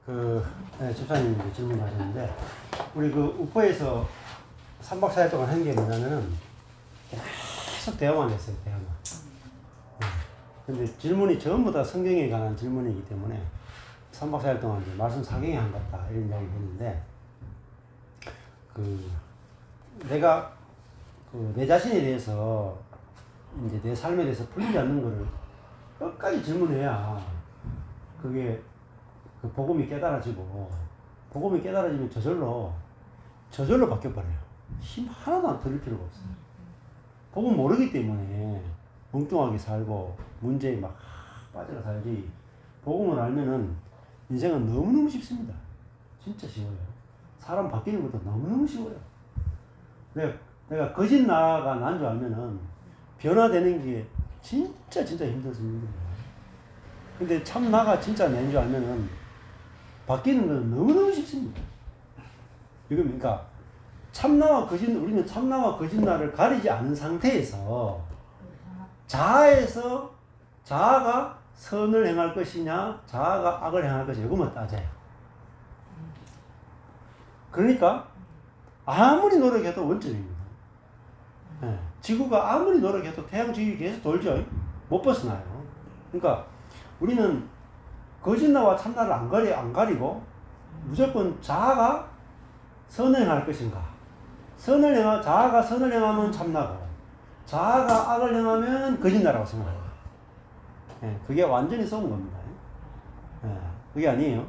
집사님이 질문하셨는데, 우리 우포에서 3박 4일 동안 한 게 뭐냐면은, 계속 대화만 했어요, 대화만. 근데 질문이 전부 다 성경에 관한 질문이기 때문에, 3박 4일 동안 이제 말씀 사경에 한 것 같다, 이런 이야기 했는데, 내가, 내 자신에 대해서, 이제 내 삶에 대해서 풀리지 않는 거를 끝까지 질문해야, 그게, 복음이 깨달아지고, 복음이 깨달아지면 저절로 바뀌어버려요. 힘 하나도 안 들일 필요가 없어요. 복음 모르기 때문에 엉뚱하게 살고, 문제에 막 빠져 살지, 복음을 알면은 인생은 너무너무 쉽습니다. 진짜 쉬워요. 사람 바뀌는 것도 너무너무 쉬워요. 내가 거짓 나가 난 줄 알면은 변화되는 게 진짜 힘들습니다. 근데 참 나가 진짜 낸 줄 알면은 바뀌는 건 너무너무 쉽습니다. 이건 그러니까 우리는 참나와 거짓말을 가리지 않은 상태에서 자아가 선을 행할 것이냐, 자아가 악을 행할 것이냐, 이것만 따져요. 그러니까 아무리 노력해도 원점입니다. 네. 지구가 아무리 노력해도 태양 주위에 계속 돌죠. 못 벗어나요. 그러니까 우리는 거짓나와 참나를 안 가리고 무조건 자아가 선을 행할 것인가, 자아가 선을 행하면 참나고, 자아가 악을 행하면 거짓나라고 생각해요. 네, 그게 완전히 속은 겁니다. 네, 그게 아니에요.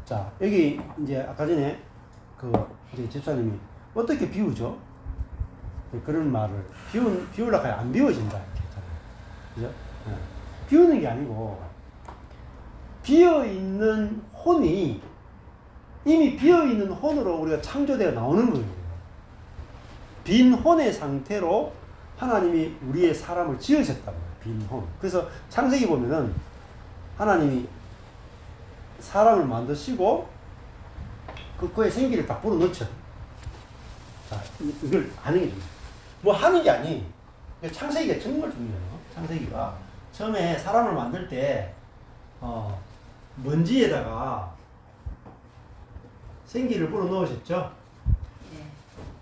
자, 여기 이제 아까 전에 이제 집사님이 어떻게 비우죠? 그런 말을 비우려고 하면 안 비워진다 이렇게 했잖아요. 그죠? 네. 비우는 게 아니고, 비어있는 혼이, 이미 비어있는 혼으로 우리가 창조되어 나오는 거예요. 빈 혼의 상태로 하나님이 우리의 사람을 지으셨다고요. 빈 혼. 그래서 창세기 보면은 하나님이 사람을 만드시고 그의 생기를 딱 불어넣죠. 자, 이걸 하는 게 중요해요. 뭐 하는 게 아니. 창세기가 정말 중요해요. 창세기가 처음에 사람을 만들 때 먼지에다가 생기를 불어 넣으셨죠? 네.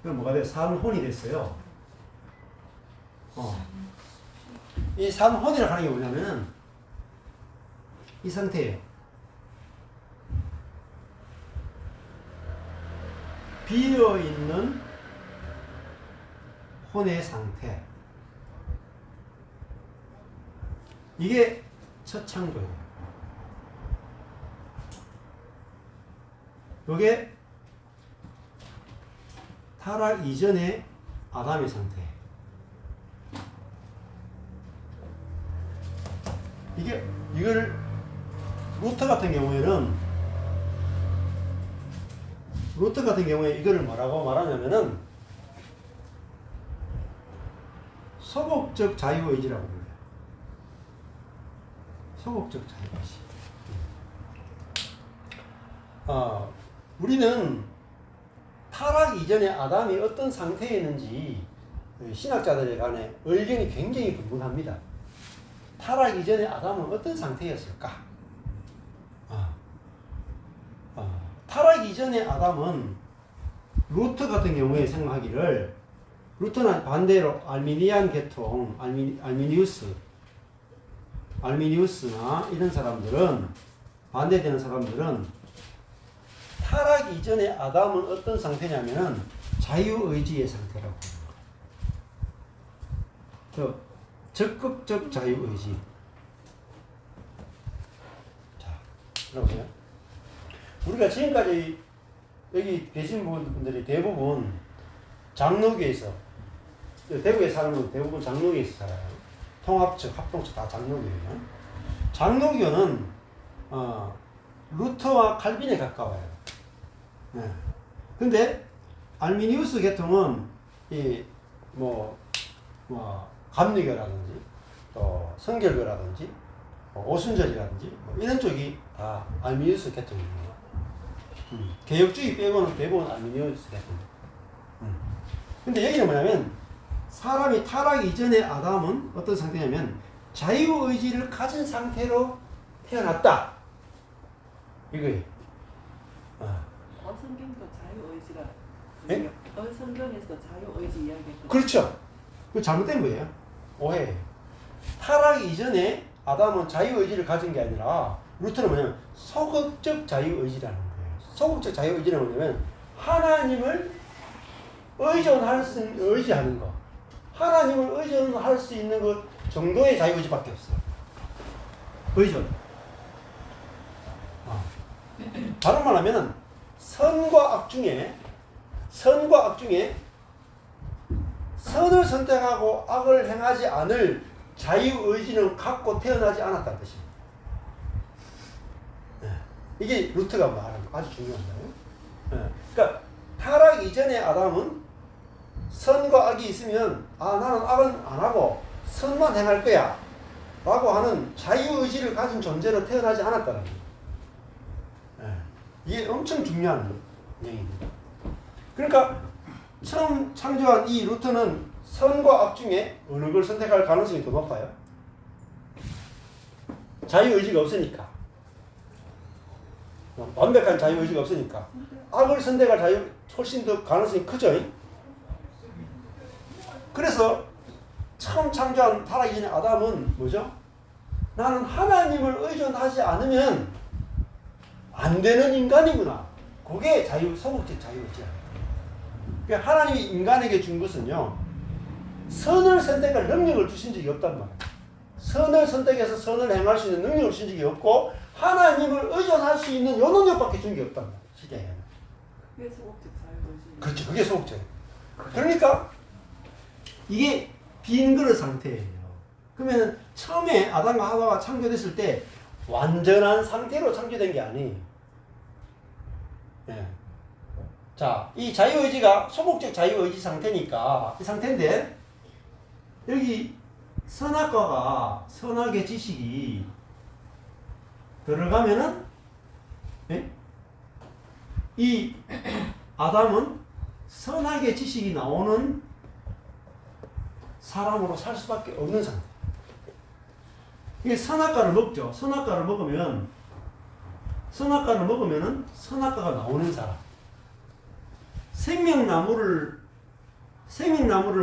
그럼 뭐가 돼요? 산혼이 됐어요. 이 산혼이라고 하는 게 뭐냐면은 이 상태예요. 비어있는 혼의 상태. 이게 첫 창조예요. 이게 타락 이전의 아담의 상태. 이걸 루터 같은 경우에 이거를 뭐라고 말하냐면은 소극적 자유의지라고 불러요. 소극적 자유의지. 우리는 타락 이전에 아담이 어떤 상태였는지 신학자들에 관해 의견이 굉장히 분분합니다. 타락 이전에 아담은 어떤 상태였을까? 타락 이전에 아담은 루터 같은 경우에 생각하기를, 루터는 반대로 알미니안 계통, 알미니우스나 이런 사람들은, 반대되는 사람들은 타락 이전에 아담은 어떤 상태냐면은 자유의지의 상태라고 합니다. 적극적 자유의지. 자, 들어보세요. 우리가 지금까지 여기 계신 분들이 대부분 장로교에서, 대구에 사는 분 대부분 장로교에서 살아요. 통합적, 합동적 다 장로교예요. 장로교는 루터와 칼빈에 가까워요. 네. 근데 알미니우스 계통은 감리교라든지 또 성결교라든지 오순절이라든지 이런 쪽이 다 알미니우스 계통입니다. 개혁주의 빼고는 대부분 알미니우스 계통입니다. 근데 여기는 뭐냐면, 사람이 타락 이전의 아담은 어떤 상태냐면 자유의지를 가진 상태로 태어났다. 이거예요. 성경도 자유의지가 예? 성경에서도 자유의지 이야기했거든요. 그렇죠. 그 잘못된 거예요. 오해예요. 타락 이전에 아담은 자유의지를 가진 게 아니라 루트는 뭐냐면 소극적 자유의지라는 거예요. 소극적 자유의지는 뭐냐면 하나님을 의지하는 거. 하나님을 의존할 수 있는 것 정도의 자유의지밖에 없어요. 의존. 다른 말하면 선과 악 중에 선을 선택하고 악을 행하지 않을 자유의지는 갖고 태어나지 않았다는 뜻입니다. 이게 루트가 말하는 거 아주 중요한 거예요. 그러니까 타락 이전의 아담은 선과 악이 있으면 나는 악은 안 하고 선만 행할 거야 라고 하는 자유의지를 가진 존재로 태어나지 않았다는 거예요. 이게 엄청 중요한 내용입니다. 그러니까 처음 창조한 이 루트는 선과 악 중에 어느 걸 선택할 가능성이 더 높아요? 자유의지가 없으니까. 완벽한 자유의지가 없으니까. 악을 선택할 훨씬 더 가능성이 크죠? 그래서 처음 창조한 타락 이전의 아담은 뭐죠? 나는 하나님을 의존하지 않으면 안 되는 인간이구나. 그게 소극적 자유의지야. 그러니까 하나님이 인간에게 준 것은요, 선을 선택할 능력을 주신 적이 없단 말이야. 선을 선택해서 선을 행할 수 있는 능력을 주신 적이 없고, 하나님을 의존할 수 있는 요 능력밖에 준 게 없단 말이야. 쉽게 얘기하면. 그게 소극적 자유의지. 그렇죠. 그게 소극적. 그러니까 이게 빈 그릇 상태예요. 그러면 처음에 아담과 하와가 창조됐을 때 완전한 상태로 창조된 게 아니에요. 예. 자, 이 자유의지가 소극적 자유의지 상태니까 이 상태인데 여기 선악과가 선악의 지식이 들어가면은 이 아담은 선악의 지식이 나오는 사람으로 살 수밖에 없는 상태. 이게 선악과를 먹죠. 선악과를 먹으면은 선악과가 나오는 사람. 생명나무를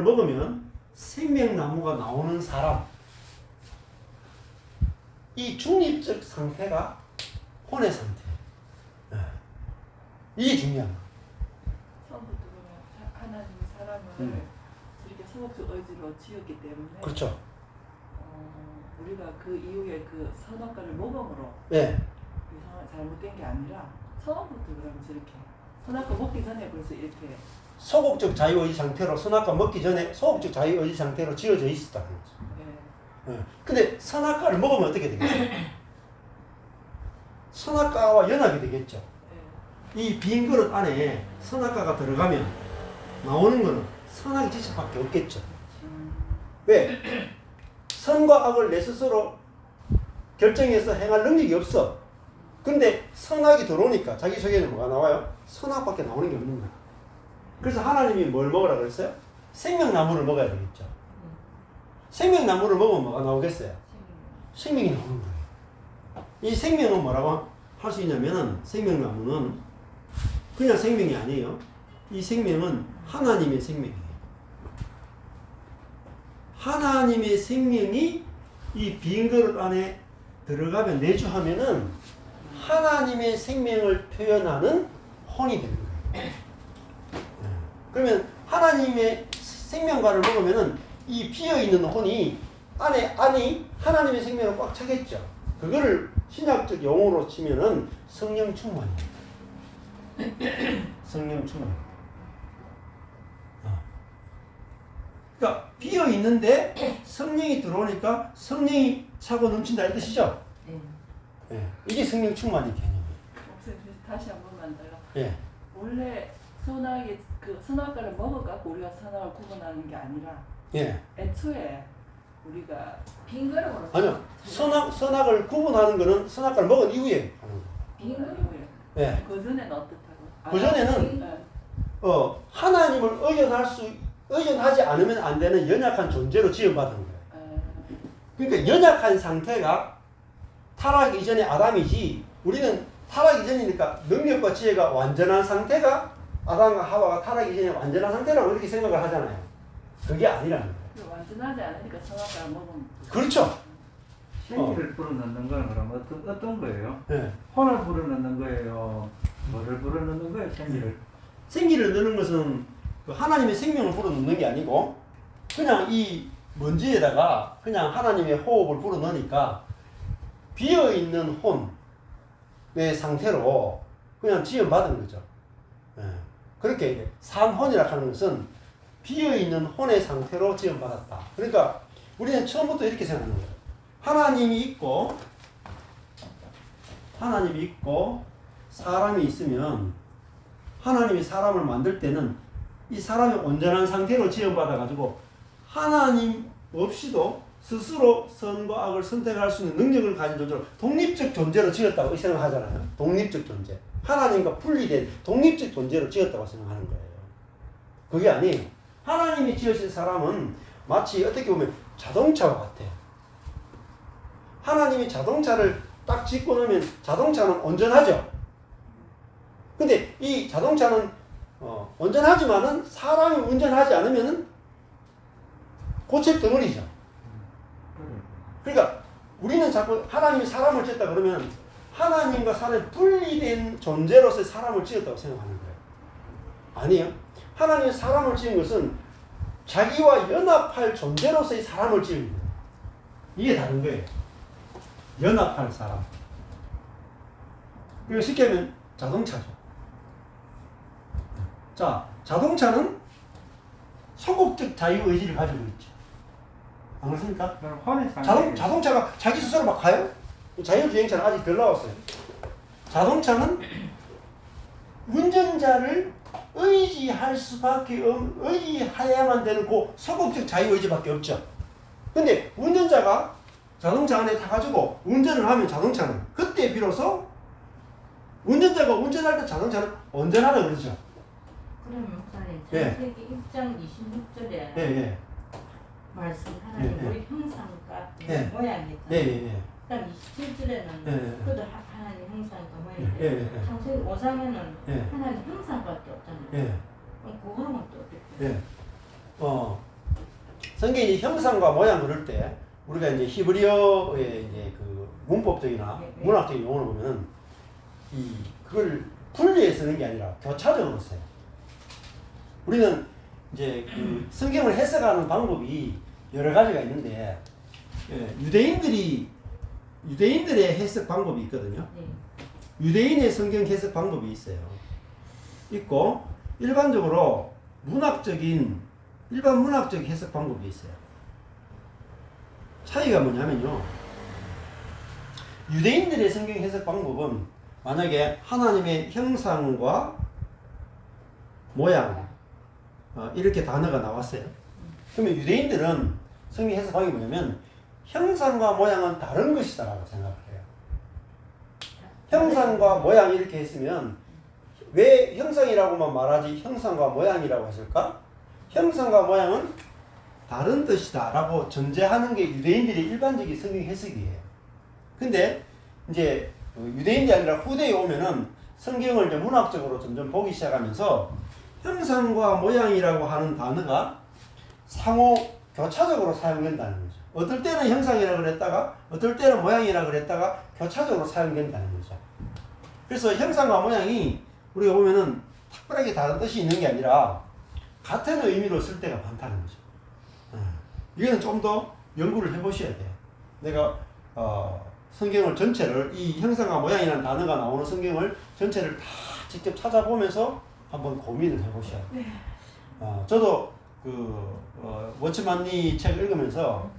먹으면 생명나무가 나오는 사람. 이 중립적 상태가 혼의 상태. 이게 중요한 거예요. 처음부터 보면 하나님이 사람을 이렇게 소극적 의지로 지었기 때문에 그렇죠. 우리가 그 이후에 그 선악과를 먹음으로 네. 잘못된 게 아니라 처음부터 그러면 저렇게 선악과 먹기 전에 벌써 이렇게 소극적 자유의지 상태로 선악과 먹기 전에 소극적 자유의지 상태로 지어져 있었다는 거죠. 근데 선악과를 먹으면 어떻게 되겠어요? 선악과와 연합이 되겠죠. 이 빈 그릇 안에 선악과가 들어가면 나오는 거는 선악의 지식밖에 없겠죠. 왜? 선과 악을 내 스스로 결정해서 행할 능력이 없어. 근데 선악이 들어오니까 자기 속에는 뭐가 나와요? 선악밖에 나오는 게 없는 거야. 그래서 하나님이 뭘 먹으라 그랬어요? 생명나무를 먹어야 되겠죠. 생명나무를 먹으면 뭐가 나오겠어요? 생명이 나오는 거예요. 이 생명은 뭐라고 할 수 있냐면은 생명나무는 그냥 생명이 아니에요. 이 생명은 하나님의 생명이에요. 하나님의 생명이 이 빈 그릇 안에 들어가면 내주하면은 하나님의 생명을 표현하는 혼이 되는 거예요. 그러면 하나님의 생명과를 먹으면은 이 비어있는 혼이 안이 하나님의 생명을 꽉 차겠죠. 그거를 신학적 용어로 치면은 성령 충만이에요. 성령 충만. 그러니까 비어 있는데 성령이 들어오니까 성령이 차고 넘친다 이 뜻이죠. 네. 이게 성령 충만의 개념이에요. 목사님 다시 한 번만 더요. 예. 원래 선악과를 먹어갖고 우리가 선악을 구분하는 게 아니라 애초에 우리가 빈 그릇으로. 아니요. 선악을 구분하는 거는 선악과를 먹은 이후에 하는 거예요. 빈 그릇. 예. 그 전에는 어떻다고? 그 전에는 하나님을 의존하지 않으면 안 되는 연약한 존재로 지음받은 거예요. 그러니까 연약한 상태가 타락 이전의 아담이지 우리는 타락 이전이니까 능력과 지혜가 완전한 상태가 아담과 하와가 타락 이전의 완전한 상태라고 이렇게 생각을 하잖아요. 그게 아니라는 거예요. 완전하지 않으니까 성악을 안 먹으면 그렇죠. 생기를 불어넣는 건 그럼 어떤 거예요? 네. 혼을 불어넣는 거예요? 뭐를 불어넣는 거예요? 생기를? 생기를 넣는 것은 그 하나님의 생명을 불어넣는 게 아니고 그냥 이 먼지에다가 그냥 하나님의 호흡을 불어넣으니까 비어있는 혼의 상태로 그냥 지음받은 거죠. 예. 그렇게 산혼이라 하는 것은 비어있는 혼의 상태로 지음받았다. 그러니까 우리는 처음부터 이렇게 생각하는 거예요. 하나님이 있고 사람이 있으면 하나님이 사람을 만들 때는 이 사람이 온전한 상태로 지음받아가지고 하나님 없이도 스스로 선과 악을 선택할 수 있는 능력을 가진 존재로 독립적 존재로 지었다고 생각하잖아요. 독립적 존재. 하나님과 분리된 독립적 존재로 지었다고 생각하는 거예요. 그게 아니에요. 하나님이 지으신 사람은 마치 어떻게 보면 자동차와 같아요. 하나님이 자동차를 딱 짓고 나면 자동차는 온전하죠. 근데 이 자동차는 온전하지만은 사람이 운전하지 않으면은 고칠 덩어리죠. 그러니까 우리는 자꾸 하나님이 사람을 지었다 그러면 하나님과 사람이 분리된 존재로서 사람을 지었다고 생각하는 거예요. 아니에요. 하나님이 사람을 지은 것은 자기와 연합할 존재로서의 사람을 지은 거예요. 이게 다른 거예요. 연합할 사람. 그리고 쉽게 하면 자동차죠. 자, 자동차는 소극적 자유의지를 가지고 있죠. 안 그렇습니까? 그럼 혼의 상태. 자동차가 자기 스스로 막 가요? 자율주행차는 아직 덜 나왔어요. 자동차는 운전자를 의지할 수밖에 의지해야만 되는 그 소극적 자유의지밖에 없죠. 근데 운전자가 자동차 안에 타가지고 운전을 하면 자동차는 그때 비로소 운전자가 운전할 때 자동차는 온전하다 그러죠. 그럼 목사님 예. 창세기 1장 26절에 예. 말씀 하나님 예, 예. 우리 형상과 예. 모양이 있잖아요. 예. 그다음 27절에는 예. 그도 하나님 형상과 모양인데 예. 창세기 5장에는 예. 하나님 형상밖에 없잖아요. 예. 그럼 그거는 또 어떻게? 예. 성경이 형상과 모양 그럴 때 우리가 이제 히브리어의 이제 그 문법적이나 문학적인 용어를 보면은 그걸 분리해 쓰는 게 아니라 교차적으로 써요. 우리는 이제 그 성경을 해석하는 방법이 여러 가지가 있는데 유대인들의 해석 방법이 있거든요. 네. 유대인의 성경 해석 방법이 있어요. 있고 일반적으로 일반 문학적 해석 방법이 있어요. 차이가 뭐냐면요. 유대인들의 성경 해석 방법은 만약에 하나님의 형상과 모양 이렇게 단어가 나왔어요. 그러면 유대인들은 성경 해석 방법이 뭐냐면 형상과 모양은 다른 것이다 라고 생각을 해요. 형상과 모양 이렇게 했으면 왜 형상이라고만 말하지 형상과 모양이라고 했을까? 형상과 모양은 다른 뜻이다 라고 전제하는 게 유대인들의 일반적인 성경 해석이에요. 근데 이제 유대인이 아니라 후대에 오면은 성경을 이제 문학적으로 점점 보기 시작하면서 형상과 모양이라고 하는 단어가 상호 교차적으로 사용된다는 거죠. 어떨 때는 형상이라고 그랬다가 어떨 때는 모양이라고 그랬다가 교차적으로 사용된다는 거죠. 그래서 형상과 모양이 우리가 보면은 특별하게 다른 뜻이 있는 게 아니라 같은 의미로 쓸 때가 많다는 거죠. 이거는 좀 더 연구를 해보셔야 돼요. 내가 성경을 전체를 이 형상과 모양이라는 단어가 나오는 성경을 전체를 다 직접 찾아보면서 한번 고민을 해보셔야 돼요. 네. 저도 워치만니 책을 읽으면서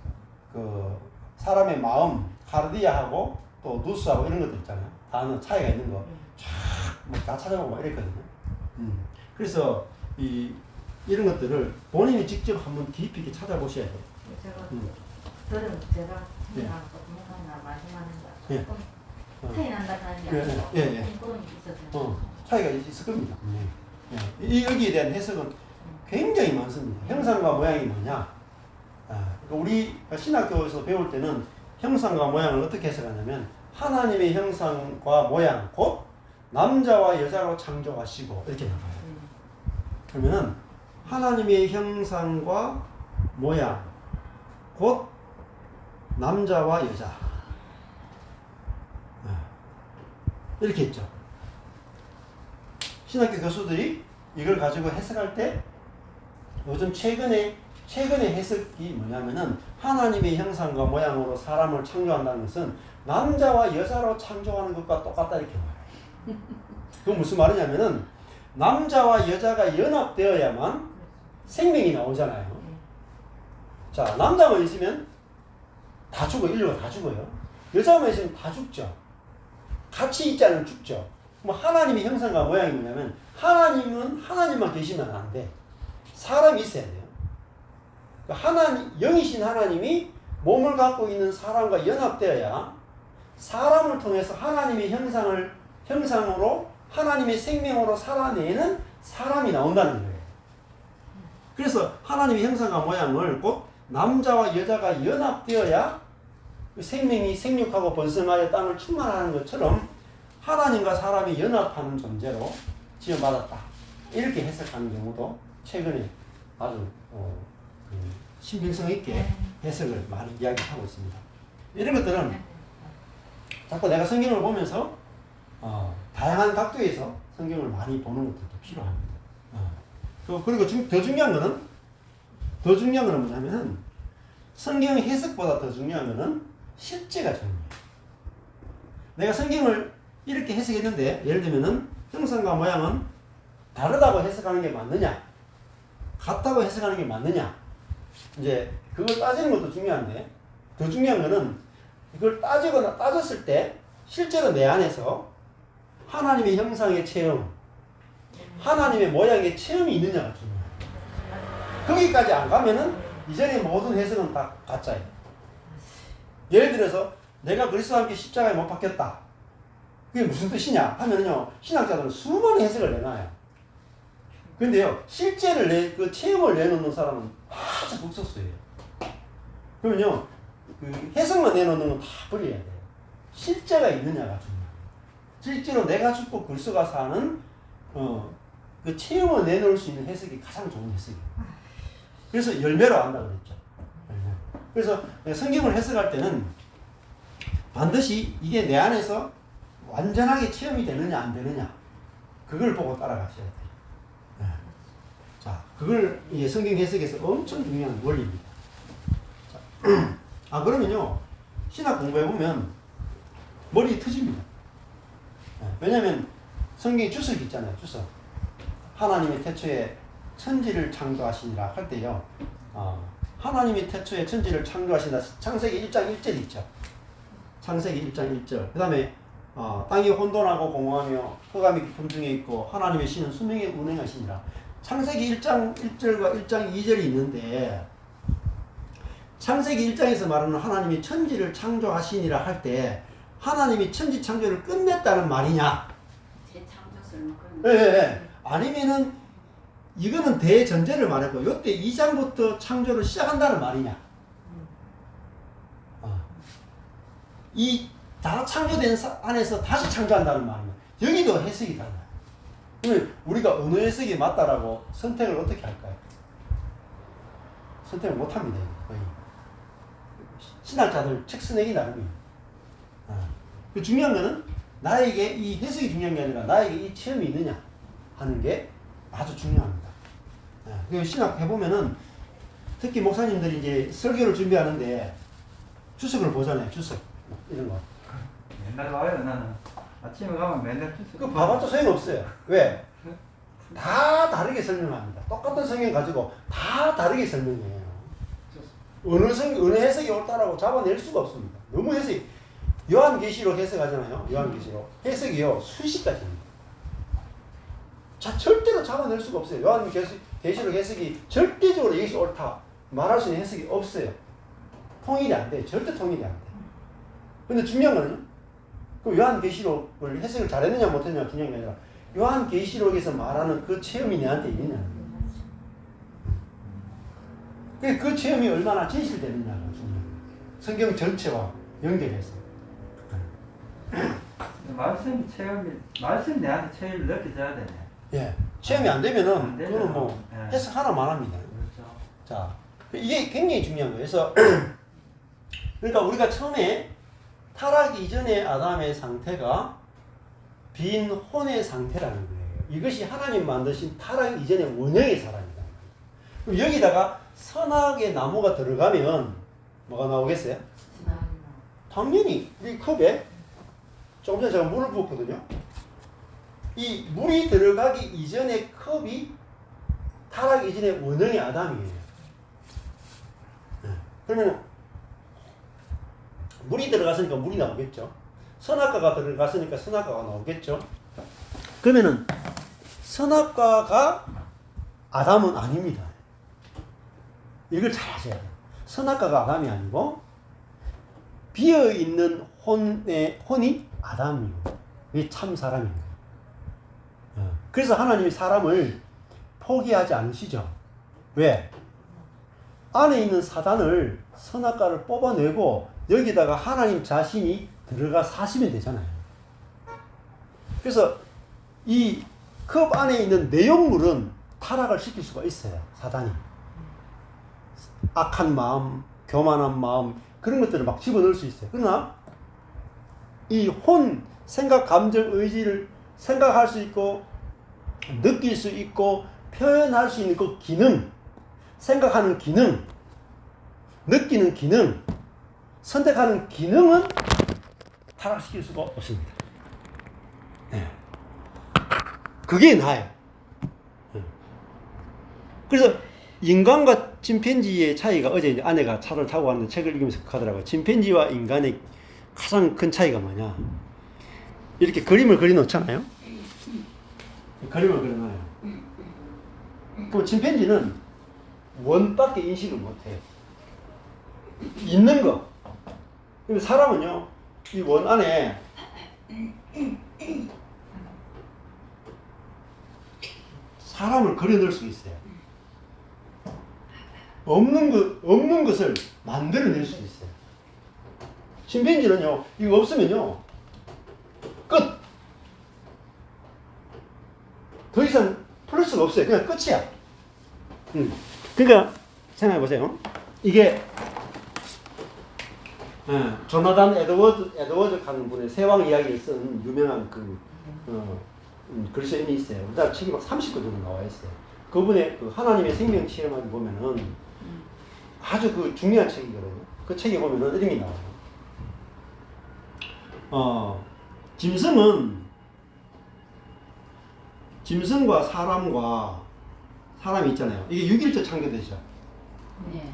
사람의 마음 카르디아하고 또 누스하고 이런 것들 있잖아요. 단어 차이가 있는 거 쫙 다 찾아보고 이랬거든요. 그래서 이런 것들을 본인이 직접 한번 깊이 있게 찾아보셔야 돼요. 제가 제가 생각하고 목사님 말씀하는 거 예. 조금 차이 난다는 게 아니고 그런 게 있어서 차이가 있을 겁니다. 여기에 대한 해석은 굉장히 많습니다. 형상과 모양이 뭐냐? 우리 신학교에서 배울 때는 형상과 모양을 어떻게 해석하냐면 하나님의 형상과 모양 곧 남자와 여자로 창조하시고 이렇게 나와요. 그러면은 하나님의 형상과 모양 곧 남자와 여자 이렇게 있죠. 신학교 교수들이 이걸 가지고 해석할 때 요즘 최근에 해석이 뭐냐면은 하나님의 형상과 모양으로 사람을 창조한다는 것은 남자와 여자로 창조하는 것과 똑같다 이렇게 말해요. 그건 무슨 말이냐면은 남자와 여자가 연합되어야만 생명이 나오잖아요. 자, 남자만 있으면 다 죽어, 인류가 다 죽어요. 여자만 있으면 다 죽죠. 같이 있지 않으면 죽죠. 뭐 하나님의 형상과 모양이 뭐냐면 하나님은 하나님만 계시면 안 돼. 사람이 있어야 돼요. 하나님, 영이신 하나님이 몸을 갖고 있는 사람과 연합되어야 사람을 통해서 하나님의 형상으로 하나님의 생명으로 살아내는 사람이 나온다는 거예요. 그래서 하나님의 형상과 모양을 곧 남자와 여자가 연합되어야 생명이 생육하고 번성하여 땅을 충만하는 것처럼 하나님과 사람이 연합하는 존재로 지어받았다. 이렇게 해석하는 경우도 최근에 아주 신빙성 있게 해석을 많이 이야기하고 있습니다. 이런 것들은 자꾸 내가 성경을 보면서 다양한 각도에서 성경을 많이 보는 것도 필요합니다. 그리고 더 중요한 거는 뭐냐면은 성경 해석보다 더 중요한 거는 실제가 중요해요. 내가 성경을 이렇게 해석했는데 예를 들면은 형상과 모양은 다르다고 해석하는 게 맞느냐, 같다고 해석하는 게 맞느냐, 이제 그걸 따지는 것도 중요한데 더 중요한 거는 이걸 따졌을 때 실제로 내 안에서 하나님의 형상의 체험, 하나님의 모양의 체험이 있느냐가 중요해요. 거기까지 안 가면은 이전의 모든 해석은 다 가짜예요. 예를 들어서 내가 그리스도와 함께 십자가에 못 박혔다. 그게 무슨 뜻이냐 하면은요, 신학자들은 수많은 해석을 내놔요. 근데요, 그 체험을 내놓는 사람은 아주 극소수예요. 그러면요, 그 해석만 내놓는 건 다 버려야 돼요. 실제가 있느냐가 중요해요. 실제로 내가 죽고 그리스도가 사는 그 체험을 내놓을 수 있는 해석이 가장 좋은 해석이에요. 그래서 열매로 안다 그랬죠. 그래서 성경을 해석할 때는 반드시 이게 내 안에서 완전하게 체험이 되느냐 안 되느냐 그걸 보고 따라가셔야 돼요. 자, 그걸 성경 해석에서 엄청 중요한 원리입니다. 자, 그러면요, 신학 공부해보면 머리 터집니다. 왜냐면 성경에 주석이 있잖아요. 주석. 하나님의 태초에 천지를 창조하시니라 할 때요, 하나님이 태초에 천지를 창조하신다. 창세기 1장 1절 있죠. 창세기 1장 1절. 그 다음에 땅이 혼돈하고 공허하며 흑암이 깊음 중에 있고 하나님의 신은 수명에 운행하시니라. 창세기 1장 1절과 1장 2절이 있는데 창세기 1장에서 말하는 하나님이 천지를 창조하시니라 할 때 하나님이 천지 창조를 끝냈다는 말이냐? 재창조설만 예. 아니면은 이거는 대전제를 말했고 이때 2장부터 창조를 시작한다는 말이냐? 이 다 창조된 안에서 다시 창조한다는 말이냐? 여기도 해석이 달라요. 그러면 우리가 어느 해석이 맞다라고 선택을 어떻게 할까요? 선택을 못합니다. 거의. 신학자들 책 써내기 나름이에요. 그 중요한 거는 나에게 이 해석이 중요한 게 아니라 나에게 이 체험이 있느냐 하는 게 아주 중요합니다. 그 신학 해보면은 특히 목사님들이 이제 설교를 준비하는데 주석을 보잖아요. 주석 이런 거. 맨날 와요. 나는 아침에 가면 맨날 주스. 그 봐봤자 소용없어요. 왜? 다 다르게 설명합니다. 똑같은 성경 가지고 다 다르게 설명해요. 어느 해석이 옳다라고 잡아낼 수가 없습니다. 너무 해석이. 요한계시록 해석하잖아요. 요한계시록. 해석이요, 수십 가지입니다. 절대로 잡아낼 수가 없어요. 요한계시록 해석이 절대적으로 이것이 옳다 말할 수 있는 해석이 없어요. 통일이 안 돼요. 절대 통일이 안 돼요. 근데 중요한 거는 그 요한계시록을 해석을 잘했느냐 못했느냐 중요한 게 아니라 요한계시록에서 말하는 그 체험이 내한테 있느냐. 그 체험이 얼마나 진실되느냐가 중요해요. 성경 전체와 연결해서. 말씀이 내한테 체험이 느껴져야 되네. 예. 체험이 안 되면은 안 되면, 그거는 뭐 예. 해석 하나만 합니다. 그렇죠. 자, 이게 굉장히 중요한 거예요. 그래서 그러니까 우리가 처음에 타락 이전의 아담의 상태가 빈 혼의 상태라는 거예요. 이것이 하나님 만드신 타락 이전의 원형의 사람이다. 그럼 여기다가 선악의 나무가 들어가면 뭐가 나오겠어요? 당연히 이 컵에 조금 전에 제가 물을 부었거든요. 이 물이 들어가기 이전의 컵이 타락 이전의 원형의 아담이에요. 그러면 물이 들어갔으니까 물이 나오겠죠. 선악과가 들어갔으니까 선악과가 나오겠죠. 그러면은 선악과가 아담은 아닙니다. 이걸 잘 아셔야 돼요. 선악과가 아담이 아니고 비어있는 혼이 아담이고 이게 참 사람입니다. 그래서 하나님이 사람을 포기하지 않으시죠. 왜? 안에 있는 사단을 선악과를 뽑아내고 여기다가 하나님 자신이 들어가 사시면 되잖아요. 그래서 이 컵 안에 있는 내용물은 타락을 시킬 수가 있어요. 사단이. 악한 마음, 교만한 마음 그런 것들을 막 집어넣을 수 있어요. 그러나 이 혼, 생각, 감정, 의지를 생각할 수 있고 느낄 수 있고 표현할 수 있는 그 기능, 생각하는 기능, 느끼는 기능, 선택하는 기능은 타락시킬 수가 없습니다. 네. 그게 나예요. 네. 그래서 인간과 침팬지의 차이가 어제 이제 아내가 차를 타고 왔는데 책을 읽으면서 하더라고요. 침팬지와 인간의 가장 큰 차이가 뭐냐. 이렇게 그림을 그려놓잖아요. 그림을 그려놔요. 그럼 침팬지는 원밖에 인식을 못해요. 있는 거. 근데 사람은요, 이 원 안에 사람을 그려넣을 수 있어요. 없는 것을 만들어낼 수 있어요. 침팬지는요, 이거 없으면요, 끝! 더 이상 풀 수가 없어요. 그냥 끝이야. 그러니까, 생각해보세요. 이게, 조나단 에드워드 하는 분의 세왕 이야기를 쓴 유명한 글쓰인이 있어요. 그 다음 책이 막 30권 정도 나와 있어요. 그분의 그 하나님의 생명 체험을 보면은 아주 그 중요한 책이거든요. 그 책에 보면은 이런 게 나와요. 짐승과 사람이 있잖아요. 이게 6일째 창조되죠. 네.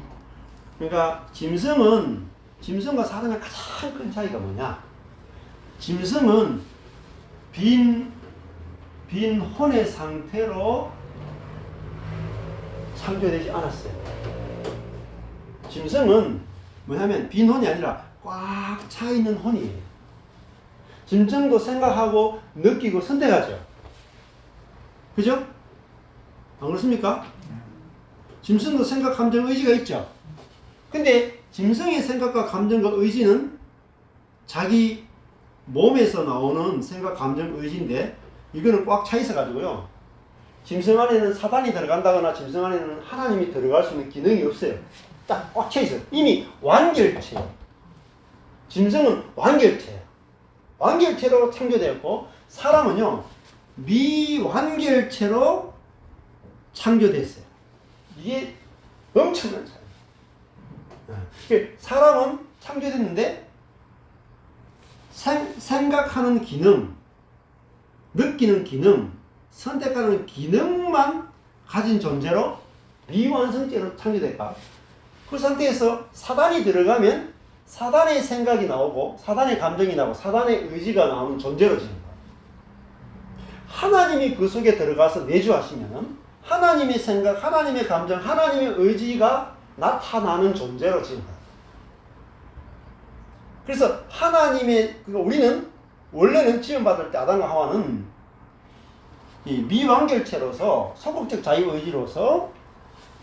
그러니까 짐승과 사람의 가장 큰 차이가 뭐냐? 짐승은 빈 혼의 상태로 창조되지 않았어요. 짐승은 뭐냐면 빈 혼이 아니라 꽉 차 있는 혼이에요. 짐승도 생각하고 느끼고 선택하죠. 그죠? 안 그렇습니까? 짐승도 생각, 감정, 의지가 있죠. 근데 짐승의 생각과 감정과 의지는 자기 몸에서 나오는 생각, 감정, 의지인데 이거는 꽉 차 있어 가지고요. 짐승 안에는 사단이 들어간다거나 짐승 안에는 하나님이 들어갈 수 있는 기능이 없어요. 딱 꽉 차 있어요. 이미 완결체예요. 짐승은 완결체예요. 완결체로 창조되었고 사람은요. 미완결체로 창조됐어요. 이게 엄청난 차이예요. 사람은 창조됐는데 생각하는 기능, 느끼는 기능, 선택하는 기능만 가진 존재로 미완성체로 창조됐다. 그 상태에서 사단이 들어가면 사단의 생각이 나오고 사단의 감정이 나오고 사단의 의지가 나오는 존재로 지는 거예요. 하나님이 그 속에 들어가서 내주하시면 하나님의 생각, 하나님의 감정, 하나님의 의지가 나타나는 존재로 지는 거예요. 그래서 우리는 원래는 지음받을 때 아담과 하와는 이 미완결체로서 소극적 자유의지로서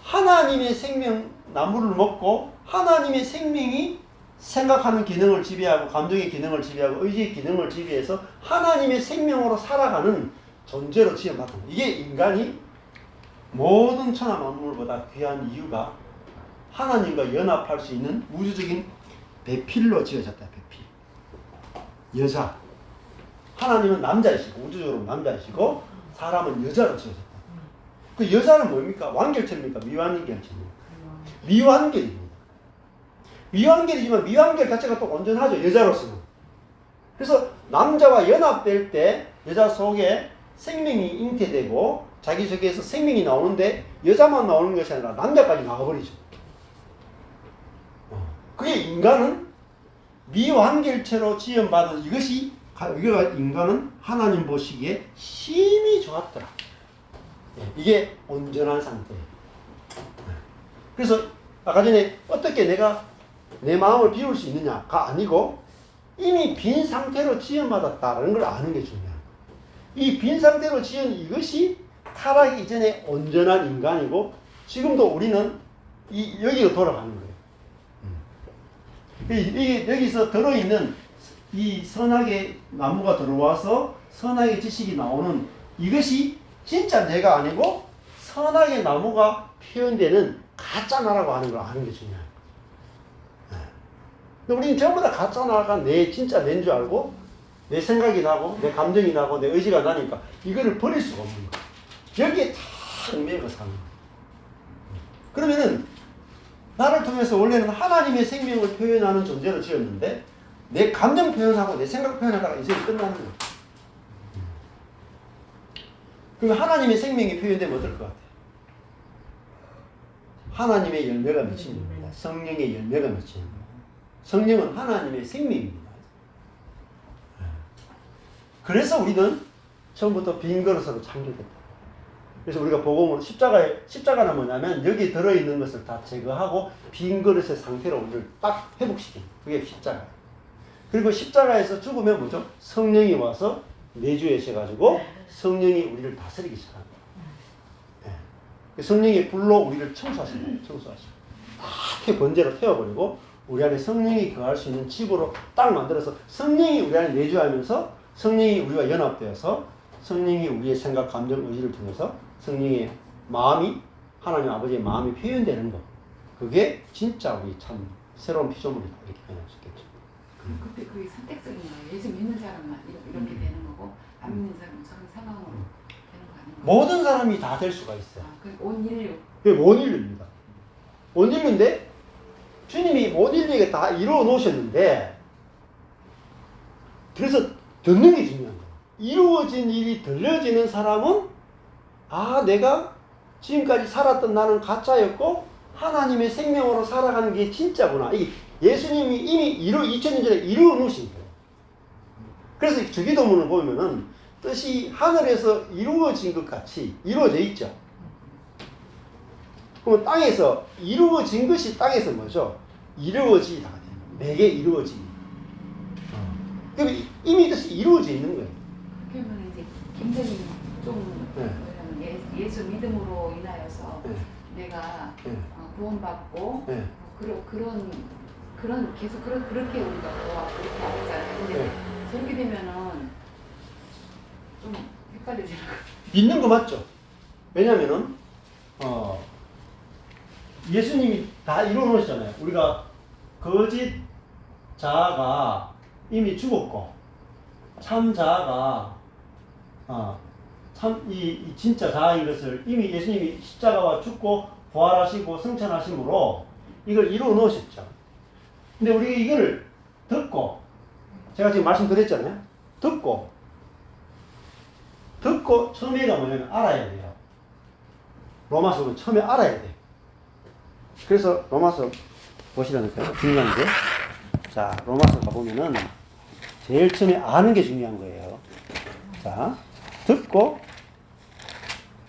하나님의 생명 나무를 먹고 하나님의 생명이 생각하는 기능을 지배하고 감정의 기능을 지배하고 의지의 기능을 지배해서 하나님의 생명으로 살아가는 존재로 지어받은 거예요. 이게 인간이 모든 천하 만물보다 귀한 이유가 하나님과 연합할 수 있는 우주적인 배필로 지어졌다. 배필. 여자. 하나님은 남자이시고 우주적으로 남자이시고 사람은 여자로 지어졌다. 그 여자는 뭡니까? 완결체입니까? 미완결체입니까? 미완결입니다. 미완결이지만 미완결 자체가 또 온전하죠. 여자로서는. 그래서 남자와 연합될 때 여자 속에 생명이 잉태되고 자기 속에서 생명이 나오는데 여자만 나오는 것이 아니라 남자까지 나와버리죠. 그게 인간은 미완결체로 지음받은 이거가 인간은 하나님 보시기에 심히 좋았더라. 이게 온전한 상태예요. 그래서 아까 전에 어떻게 내가 내 마음을 비울 수 있느냐가 아니고 이미 빈 상태로 지음받았다는 걸 아는 게 중요해요. 이 빈 상태로 지은 이것이 타락 이전에 온전한 인간이고 지금도 우리는 여기로 돌아가는 거예요. 이게 여기서 들어있는 이 선악의 나무가 들어와서 선악의 지식이 나오는 이것이 진짜 내가 아니고 선악의 나무가 표현되는 가짜 나라고 하는 걸 아는 게 중요해요. 근데 우리는 전부 다 가짜 나라가 내 진짜 낸 줄 알고 내 생각이 나고 내 감정이 나고 내 의지가 나니까 이거를 버릴 수가 없는 거예요. 여기에 다 얽매여서 사는 거예요. 그러면은 나를 통해서 원래는 하나님의 생명을 표현하는 존재로 지었는데 내 감정 표현하고 내 생각 표현하다가 이제 끝나는 거예요. 그러면 하나님의 생명이 표현되면 어떨 것 같아요? 하나님의 열매가 맺히는 겁니다. 성령의 열매가 맺히는 겁니다. 성령은 하나님의 생명입니다. 그래서 우리는 처음부터 빈 그릇으로 창조됐다. 그래서 우리가 복음은 십자가는 뭐냐면 여기 들어있는 것을 다 제거하고 빈 그릇의 상태로 우리를 딱 회복시키는 그게 십자가예요. 그리고 십자가에서 죽으면 뭐죠? 성령이 와서 내주하셔가지고 성령이 우리를 다스리기 시작합니다. 네. 성령의 불로 우리를 청소하시는 거예요. 청소하시고 다 번제로 태워버리고 우리 안에 성령이 거할 수 있는 집으로 딱 만들어서 성령이 우리 안에 내주하면서 성령이 우리와 연합되어서 성령이 우리의 생각, 감정, 의지를 통해서 성령의 마음이 하나님 아버지의 마음이 표현되는 것. 그게 진짜 우리 참 새로운 피조물이다 이렇게 표현할 수 있겠죠. 그때 그게 선택적인 거예요. 예수 믿는 사람만 이렇게 되는 거고 안 믿는 사람은 저런 상황으로 되는 거 아닌가요? 모든 사람이 다 될 수가 있어요. 온 인류. 그게 온 인류입니다. 온 인류인데 주님이 온 인류에게 다 이루어 놓으셨는데 그래서 듣는 게 중요한 거예요. 이루어진 일이 들려지는 사람은 내가 지금까지 살았던 나는 가짜였고 하나님의 생명으로 살아가는 게 진짜구나. 예수님이 이미 2000년 전에 이루어 놓으신 거예요. 그래서 주기도문을 보면은 뜻이 하늘에서 이루어진 것 같이 이루어져 있죠. 그러면 땅에서 이루어진 것이 땅에서 뭐죠? 이루어지다. 내게 이루어지. 그럼 이미 뜻이 이루어져 있는 거예요. 그렇게 하면 이제 굉장히 좀 예수 믿음으로 인하여서 내가 구원받고 그런 계속 그렇게 우리가 그렇게 하잖아요. 근데 저렇게 되면은 좀 헷갈려지는 거. 믿는 거 맞죠? 왜냐면은 예수님이 다 이루어 놓으셨잖아요. 우리가 거짓 자아가 이미 죽었고 참 자아가 이 진짜 자아인 것을 이미 예수님이 십자가와 죽고 부활하시고 승천하심으로 이걸 이루어 놓으셨죠. 근데 우리가 이걸 듣고 제가 지금 말씀드렸잖아요. 듣고 처음에가 뭐냐면 알아야 돼요. 로마서는 처음에 알아야 돼. 그래서 로마서 보시라니까요. 중요한 게. 자, 로마서 가보면은 제일 처음에 아는 게 중요한 거예요. 자, 듣고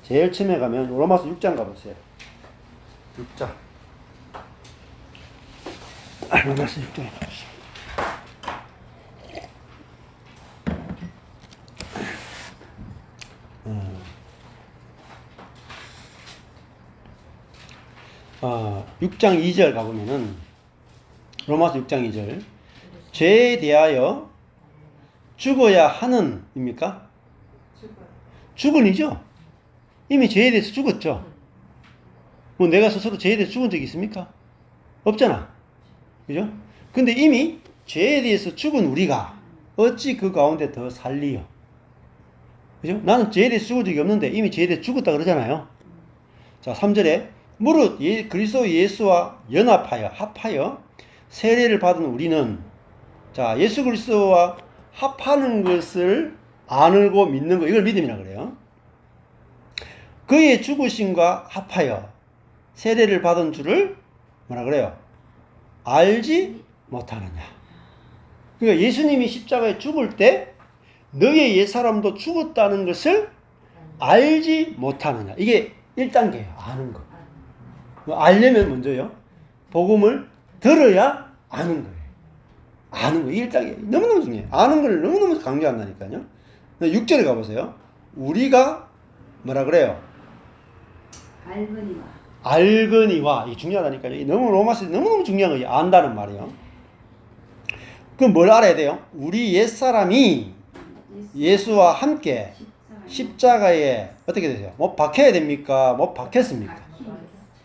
제일 처음에 가면 로마서 6장 가보세요. 6장. 로마서 6장에 가보시죠. 아, 6장 2절 가보면은 로마서 6장 2절. 죄에 대하여 죽어야 하는 입니까? 죽어요. 죽은이죠. 이미 죄에 대해서 죽었죠. 뭐 내가 스스로 죄에 대해서 죽은 적이 있습니까? 없잖아. 그죠? 근데 이미 죄에 대해서 죽은 우리가 어찌 그 가운데 더 살리요? 그죠? 나는 죄에 대해서 죽은 적이 없는데 이미 죄에 대해서 죽었다 그러잖아요. 자, 3절에 무릇 그리스도 예수와 연합하여 합하여 세례를 받은 우리는 자, 예수 그리스도와 합하는 것을 안을고 믿는 것, 이걸 믿음이라 그래요. 그의 죽으심과 합하여 세례를 받은 줄을 뭐라 그래요? 알지 못하느냐. 그러니까 예수님이 십자가에 죽을 때 너의 옛사람도 죽었다는 것을 알지 못하느냐. 이게 1단계예요. 아는 거. 알려면 먼저요. 복음을 들어야 아는 거예요. 아는 거. 1단계. 너무너무 중요해요. 아는 걸 너무너무 강조한다니까요. 6절에 가보세요. 우리가 뭐라 그래요? 알거니와. 알거니와. 이게 중요하다니까요. 너무 로마서 너무너무 중요한 거예요. 안다는 말이요. 그럼 뭘 알아야 돼요? 우리 옛사람이 예수와 함께 십자가에 어떻게 되세요? 못 박혀야 됩니까? 못 박혔습니까?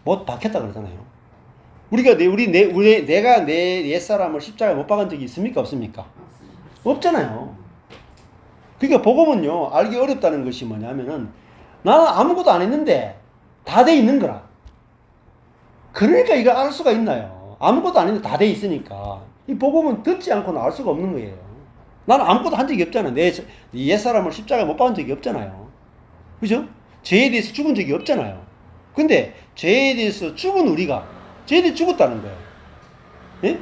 못 박혔다 그러잖아요. 내가 내 옛사람을 십자가에 못 박은 적이 있습니까? 없습니까? 없잖아요. 그러니까 복음은요, 알기 어렵다는 것이 뭐냐면은 나는 아무것도 안 했는데 다 돼 있는 거라. 그러니까 이걸 알 수가 있나요? 아무것도 안 했는데 다 돼 있으니까. 이 복음은 듣지 않고는 알 수가 없는 거예요. 나는 아무것도 한 적이 없잖아요. 내 옛사람을 십자가에 못 박은 적이 없잖아요. 그죠? 죄에 대해서 죽은 적이 없잖아요. 근데 죄에 대해서 죽은 우리가 죄에 대해 죽었다는 거예요. 예?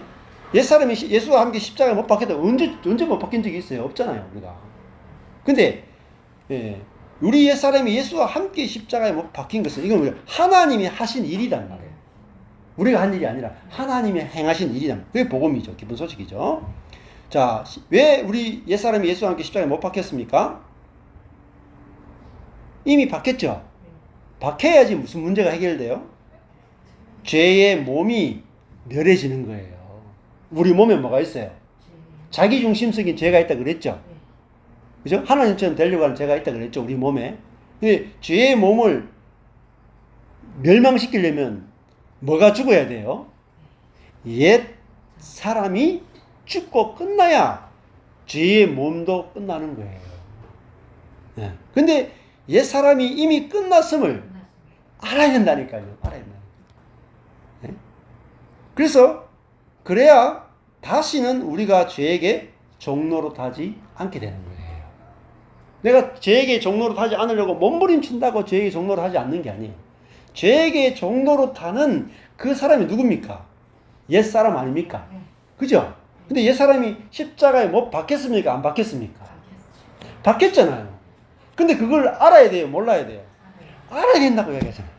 옛사람이 예수와 함께 십자가에 못 박혔다. 언제 못 박힌 적이 있어요? 없잖아요. 우리가. 근데 우리 옛사람이 예수와 함께 십자가에 못 박힌 것은 이건 하나님이 하신 일이란 말이에요. 우리가 한 일이 아니라 하나님이 행하신 일이란 말이에요. 그게 복음이죠. 기쁜 소식이죠. 자, 왜 우리 옛사람이 예수와 함께 십자가에 못 박혔습니까? 이미 박혔죠. 박혀야지 무슨 문제가 해결돼요? 죄의 몸이 멸해지는 거예요. 우리 몸에 뭐가 있어요? 자기중심적인 죄가 있다 그랬죠. 그죠? 하나님처럼 되려고 하는 죄가 있다 그랬죠. 우리 몸에. 근데 죄의 몸을 멸망시키려면 뭐가 죽어야 돼요? 옛 사람이 죽고 끝나야 죄의 몸도 끝나는 거예요. 네. 근데 옛 사람이 이미 끝났음을 알아야 된다니까요. 알아야 된다. 네? 그래서 그래야 다시는 우리가 죄에게 종로로 타지 않게 되는 거예요. 내가 죄에게 종로로 타지 않으려고 몸부림친다고 죄에게 종로로 하지 않는 게 아니에요. 죄에게 종로로 타는 그 사람이 누굽니까? 옛 사람 아닙니까? 그죠? 근데 옛 사람이 십자가에 못 박혔습니까? 안 박혔습니까? 박혔잖아요. 근데 그걸 알아야 돼요? 몰라야 돼요? 알아야 된다고 이야기하잖아요.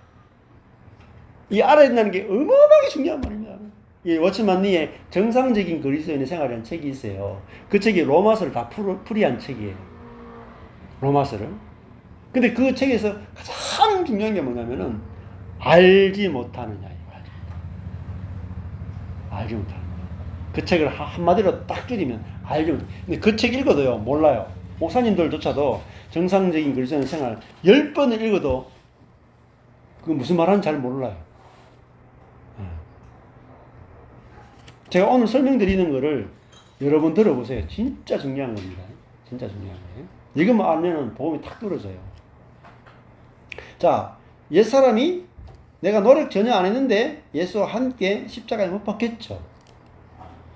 이 알아야 된다는 게 어마어마하게 중요한 말입니다. 이 워츠만 리의 정상적인 그리스도인의 생활이라는 책이 있어요. 그 책이 로마서를 다 풀이한 책이에요. 로마서를. 근데 그 책에서 가장 중요한 게 뭐냐면은 알지 못하느냐. 알지 못하는 거예요. 그 책을 한마디로 딱 줄이면 알지 못하는 거예요. 근데 그 책 읽어도요, 몰라요. 목사님들조차도 정상적인 그리스도인 생활 10번을 읽어도 그 무슨 말하는지 잘 몰라요. 제가 오늘 설명드리는 거를 여러분 들어보세요. 진짜 중요한 겁니다. 진짜 중요한 거예요. 이것만 알면은 복음이 탁 떨어져요. 자, 옛사람이 내가 노력 전혀 안 했는데 예수와 함께 십자가에 못 박혔죠.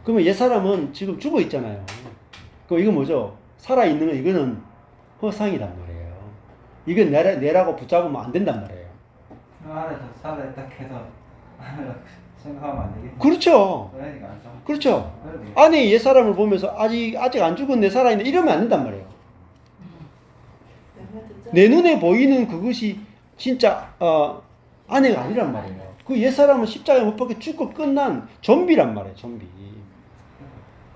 그러면 옛사람은 지금 죽어 있잖아요. 그럼 이거 뭐죠? 살아있는 거 이거는 허상이란 말이에요. 이건 내라고 붙잡으면 안 된단 말이에요. 안에서 살아있다 해서 생각하면 안 되겠네. 그렇죠. 그러니까 안 돼. 그렇죠. 아니 옛사람을 보면서 아직 안 죽은 내 살아있는 이러면 안 된단 말이에요. 내 눈에 보이는 그것이 진짜 아내가 아니란 말이에요. 그 옛사람은 십자가에 못 박혀 죽고 끝난 좀비란 말이에요. 좀비.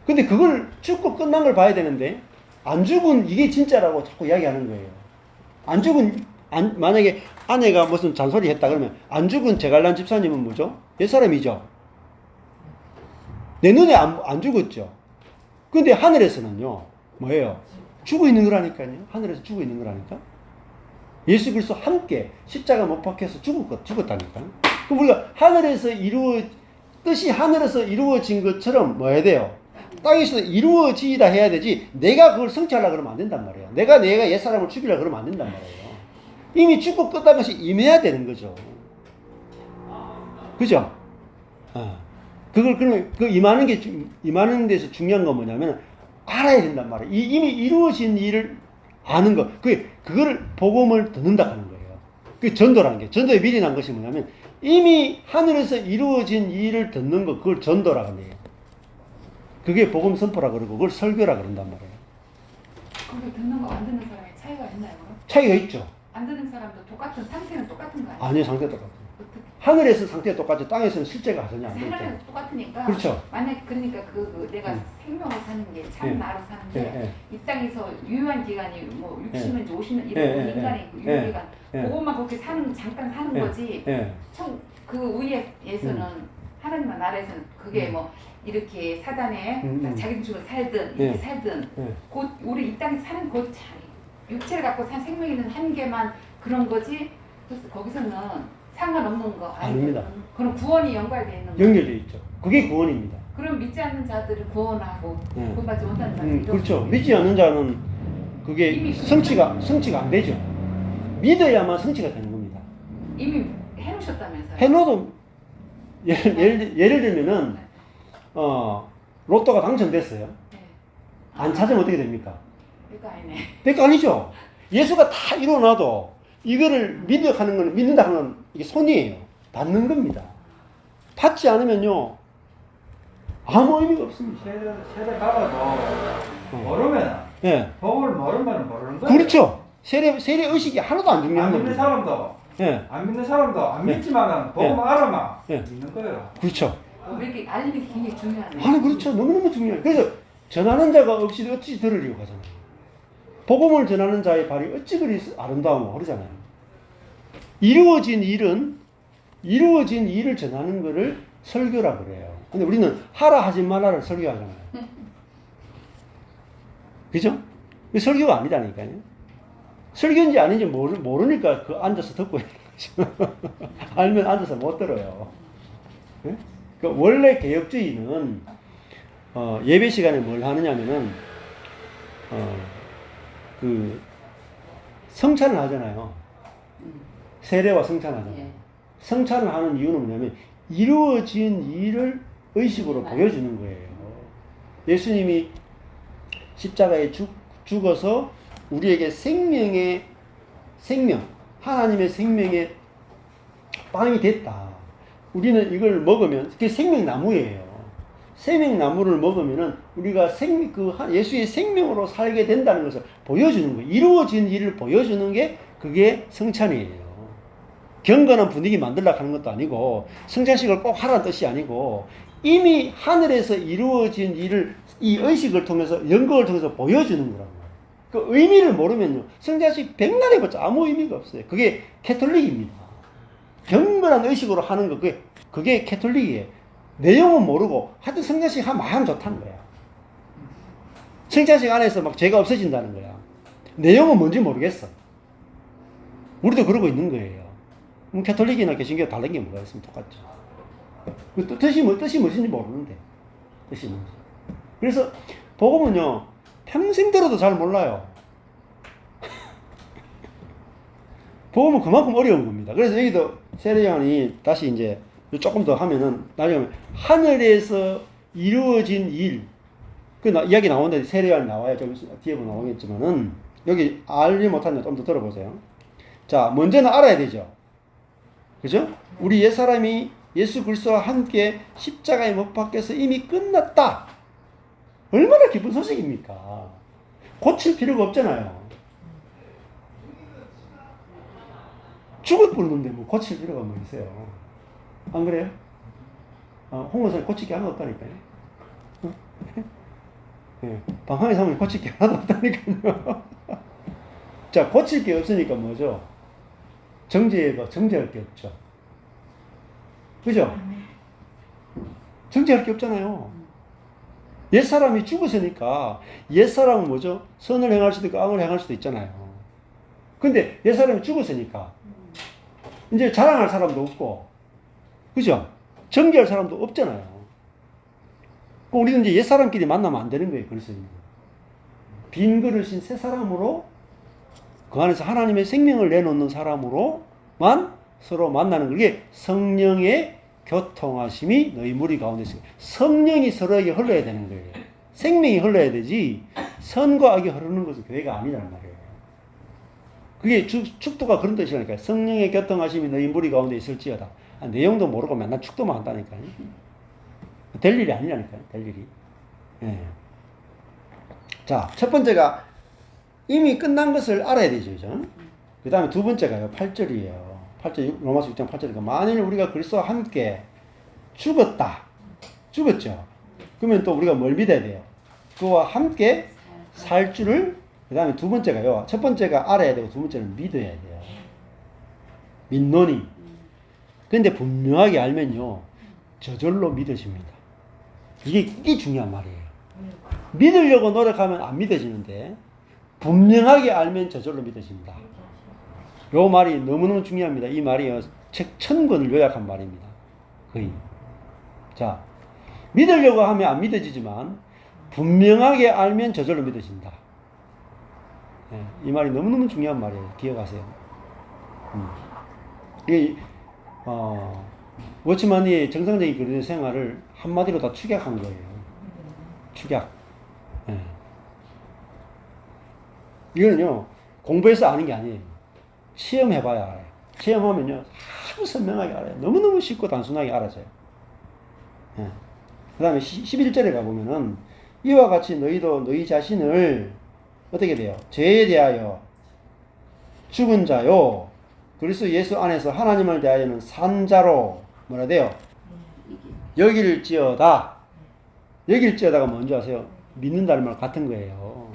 근데 그걸 죽고 끝난 걸 봐야 되는데 안 죽은 이게 진짜라고 자꾸 이야기하는 거예요. 안 죽은 만약에 아내가 무슨 잔소리 했다 그러면 안 죽은 제갈란 집사님은 뭐죠? 옛사람이죠. 내 눈에 안 죽었죠. 근데 하늘에서는요, 뭐예요? 죽어 있는 거라니까요. 하늘에서 죽어 있는 거라니까. 예수 그리스도 함께 십자가 못 박혀서 죽었다니까. 그럼 우리가 하늘에서 뜻이 하늘에서 이루어진 것처럼 뭐 해야 돼요? 땅에서도 이루어지다 해야 되지, 내가 그걸 성취하려고 그러면 안 된단 말이에요. 내가 옛사람을 죽이려고 그러면 안 된단 말이에요. 이미 죽고 끝난 것이 임해야 되는 거죠. 그죠? 그러면 임하는 데서 중요한 건 뭐냐면, 알아야 된단 말이에요. 이미 이루어진 일을 아는 거. 그거를 복음을 듣는다 하는 거예요. 그 전도라는 게. 전도의 미련한 것이 뭐냐면, 이미 하늘에서 이루어진 일을 듣는 거, 그걸 전도라고 해요. 그게 복음 선포라 그러고, 그걸 설교라 그런단 말이에요. 그게 듣는 거 안 듣는 사람이 차이가 있나요? 그럼? 차이가 있죠. 안 듣는 사람도 똑같은 상태는 똑같은 거 아니에요? 아니요, 상태가 똑같아요. 어떻게? 하늘에서 상태가 똑같죠. 땅에서는 실제가 하느냐 안 사람은 되죠. 똑같으니까. 그렇죠. 만약 그러니까 내가 생명을 사는 게 참 예. 나로 사는 게 예. 이 땅에서 유효한 기간이 뭐 60년인지 50년 예. 이런 예. 인간의 예. 유효 기간 예. 그것만 그렇게 잠깐 사는 예. 거지. 예. 그 위에서는 하나님과 나라에서는 그게 뭐 이렇게 사단에 자기 중으로 살든 이렇게 예. 살든 예. 곧 우리 이 땅에 사는 곧 육체를 갖고 산 생명이 있는 한계만 그런 거지. 그래서 거기서는 상관없는 거 아닙니다. 그럼 구원이 연관되어 있는 거. 연결되어 있죠. 그게 구원입니다. 그럼 믿지 않는 자들을 구원하고 예. 구원받지 못하는 자들 그렇죠. 믿지 않는 자는 그게 이미 성취가 안 되죠. 믿어야만 성취가 되는 겁니다. 이미 해놓으셨다면서요? 해놓도 예를 들면은 로또가 당첨됐어요. 네. 안 찾으면 어떻게 됩니까? 그러니까 아니네. 그러니까 아니죠. 예수가 다 이루어놔도 이거를 믿는다 하는 이게 손이에요. 받는 겁니다. 받지 않으면요 아무 의미가 없습니다. 세례 받아도 모르면 예, 복을 모르면 모르는 거예요. 그렇죠. 세례 의식이 하나도 안 중요한 안 믿는 겁니다. 사람도 예, 안 믿는 사람도 안 네. 믿지만은 복음 알아만 예. 믿는 거예요. 그렇죠. 왜 이렇게 알리는 게 굉장히 중요하네. 아니 그렇죠. 너무너무 중요해요. 그래서 전하는 자가 없이 어찌 들으려고 하잖아요. 복음을 전하는 자의 발이 어찌 그리 아름다운가 그러잖아요. 이루어진 일을 전하는 거를 설교라 그래요. 근데 우리는 하라 하지 말라를 설교하잖아요. 그죠? 설교가 아니다니까요. 설교인지 아닌지 모르니까 앉아서 듣고 있는 거죠. 알면 앉아서 못 들어요. 네? 원래 개혁주의는 예배 시간에 뭘 하느냐면은 성찬을 하잖아요. 세례와 성찬하잖아요. 예. 성찬을 하는 이유는 뭐냐면 이루어진 일을 의식으로 보여주는 거예요. 예수님이 십자가에 죽어서 우리에게 하나님의 생명의 빵이 됐다. 우리는 이걸 먹으면 그게 생명나무예요. 생명나무를 먹으면은 우리가 예수의 생명으로 살게 된다는 것을 보여주는 거예요. 이루어진 일을 보여주는 게 그게 성찬이에요. 경건한 분위기 만들려고 하는 것도 아니고 성찬식을 꼭 하라는 뜻이 아니고 이미 하늘에서 이루어진 일을 이 의식을 통해서 연극을 통해서 보여주는 거란 말이에요. 그 의미를 모르면요 성찬식 백날 해봤자 아무 의미가 없어요. 그게 캐톨릭입니다. 경건한 의식으로 하는 거 그게 캐톨릭이에요. 내용은 모르고 하여튼 성찬식 하면 마음 좋다는 거야. 성찬식 안에서 막 죄가 없어진다는 거야. 내용은 뭔지 모르겠어. 우리도 그러고 있는 거예요. 캐톨릭이나 개신교 다른 게 뭐가 있으면 똑같죠. 그 뜻이 무엇인지 모르는데. 뜻이 뭔지. 그래서 복음은요 평생 들어도 잘 몰라요. 복음은 그만큼 어려운 겁니다. 그래서 여기도 세례요한이 다시 이제 조금 더 하면은 나중에 하늘에서 이루어진 일 이야기 나오는데 세례요한이 나와요. 좀 뒤에 보면 나오겠지만은 여기 알지 못하는 좀 더 들어보세요. 자, 먼저는 알아야 되죠. 그죠? 우리 옛사람이 예수 그리스도와 함께 십자가에 못 박혀서 이미 끝났다. 얼마나 기쁜 소식입니까? 고칠 필요가 없잖아요. 죽을 뻔했는데 뭐 고칠 필요가 뭐 있어요. 안 그래요? 홍원사님 고칠 게 하나도 없다니까요. 네, 방황의 사람이 고칠 게 하나도 없다니까요. 자, 고칠 게 없으니까 뭐죠? 정죄할 게 없죠. 그죠? 정죄할 게 없잖아요. 옛사람이 죽었으니까 옛사람은 뭐죠? 선을 행할 수도 있고 악을 행할 수도 있잖아요. 근데 옛사람이 죽었으니까 이제 자랑할 사람도 없고, 그죠? 정죄할 사람도 없잖아요. 그럼 우리는 이제 옛사람끼리 만나면 안 되는 거예요. 그래서 빈 그릇인 새 사람으로 그 안에서 하나님의 생명을 내놓는 사람으로만 서로 만나는 거. 이게 성령의 교통하심이 너희 무리 가운데 있어요. 성령이 서로에게 흘러야 되는 거예요. 생명이 흘러야 되지 선과 악이 흐르는 것은 교회가 아니란 말이에요. 그게 축도가 그런 뜻이라니까요. 성령의 교통하심이 너희 무리 가운데 있을지어다. 내용도 모르고 맨날 축도만 한다니까요. 될 일이 아니라니까요. 될 일이. 예. 자, 첫 번째가 이미 끝난 것을 알아야 되죠. 그죠? 그 다음에 두 번째가요. 8절이에요. 8절, 로마서 6장 8절이니까 만일 우리가 그리스도와 함께 죽었다. 죽었죠. 그러면 또 우리가 뭘 믿어야 돼요? 그와 함께 살 줄을. 그 다음에 두 번째가요. 첫 번째가 알아야 되고 두 번째는 믿어야 돼요. 믿노니. 근데 분명하게 알면요. 저절로 믿어집니다. 이게 중요한 말이에요. 믿으려고 노력하면 안 믿어지는데 분명하게 알면 저절로 믿어집니다. 요 말이 너무너무 중요합니다. 이 말이요. 책 1000권을 요약한 말입니다. 거의. 자, 믿으려고 하면 안 믿어지지만 분명하게 알면 저절로 믿어진다. 네, 이 말이 너무너무 중요한 말이에요. 기억하세요. 이게 워치만이 정상적인 그리스도 생활을 한마디로 다 축약한 거예요. 축약. 네. 이거는요, 공부해서 아는 게 아니에요. 시험해봐야 알아요. 시험하면요, 아주 선명하게 알아요. 너무너무 쉽고 단순하게 알아져요. 네. 그 다음에 11절에 가보면은, 이와 같이 너희도 너희 자신을 어떻게 돼요? 죄에 대하여 죽은 자요, 그리스도 예수 안에서 하나님을 대하여는 산 자로 뭐라 돼요? 여길지어다. 여길지어다가 뭔지 아세요? 믿는다는 말 같은 거예요.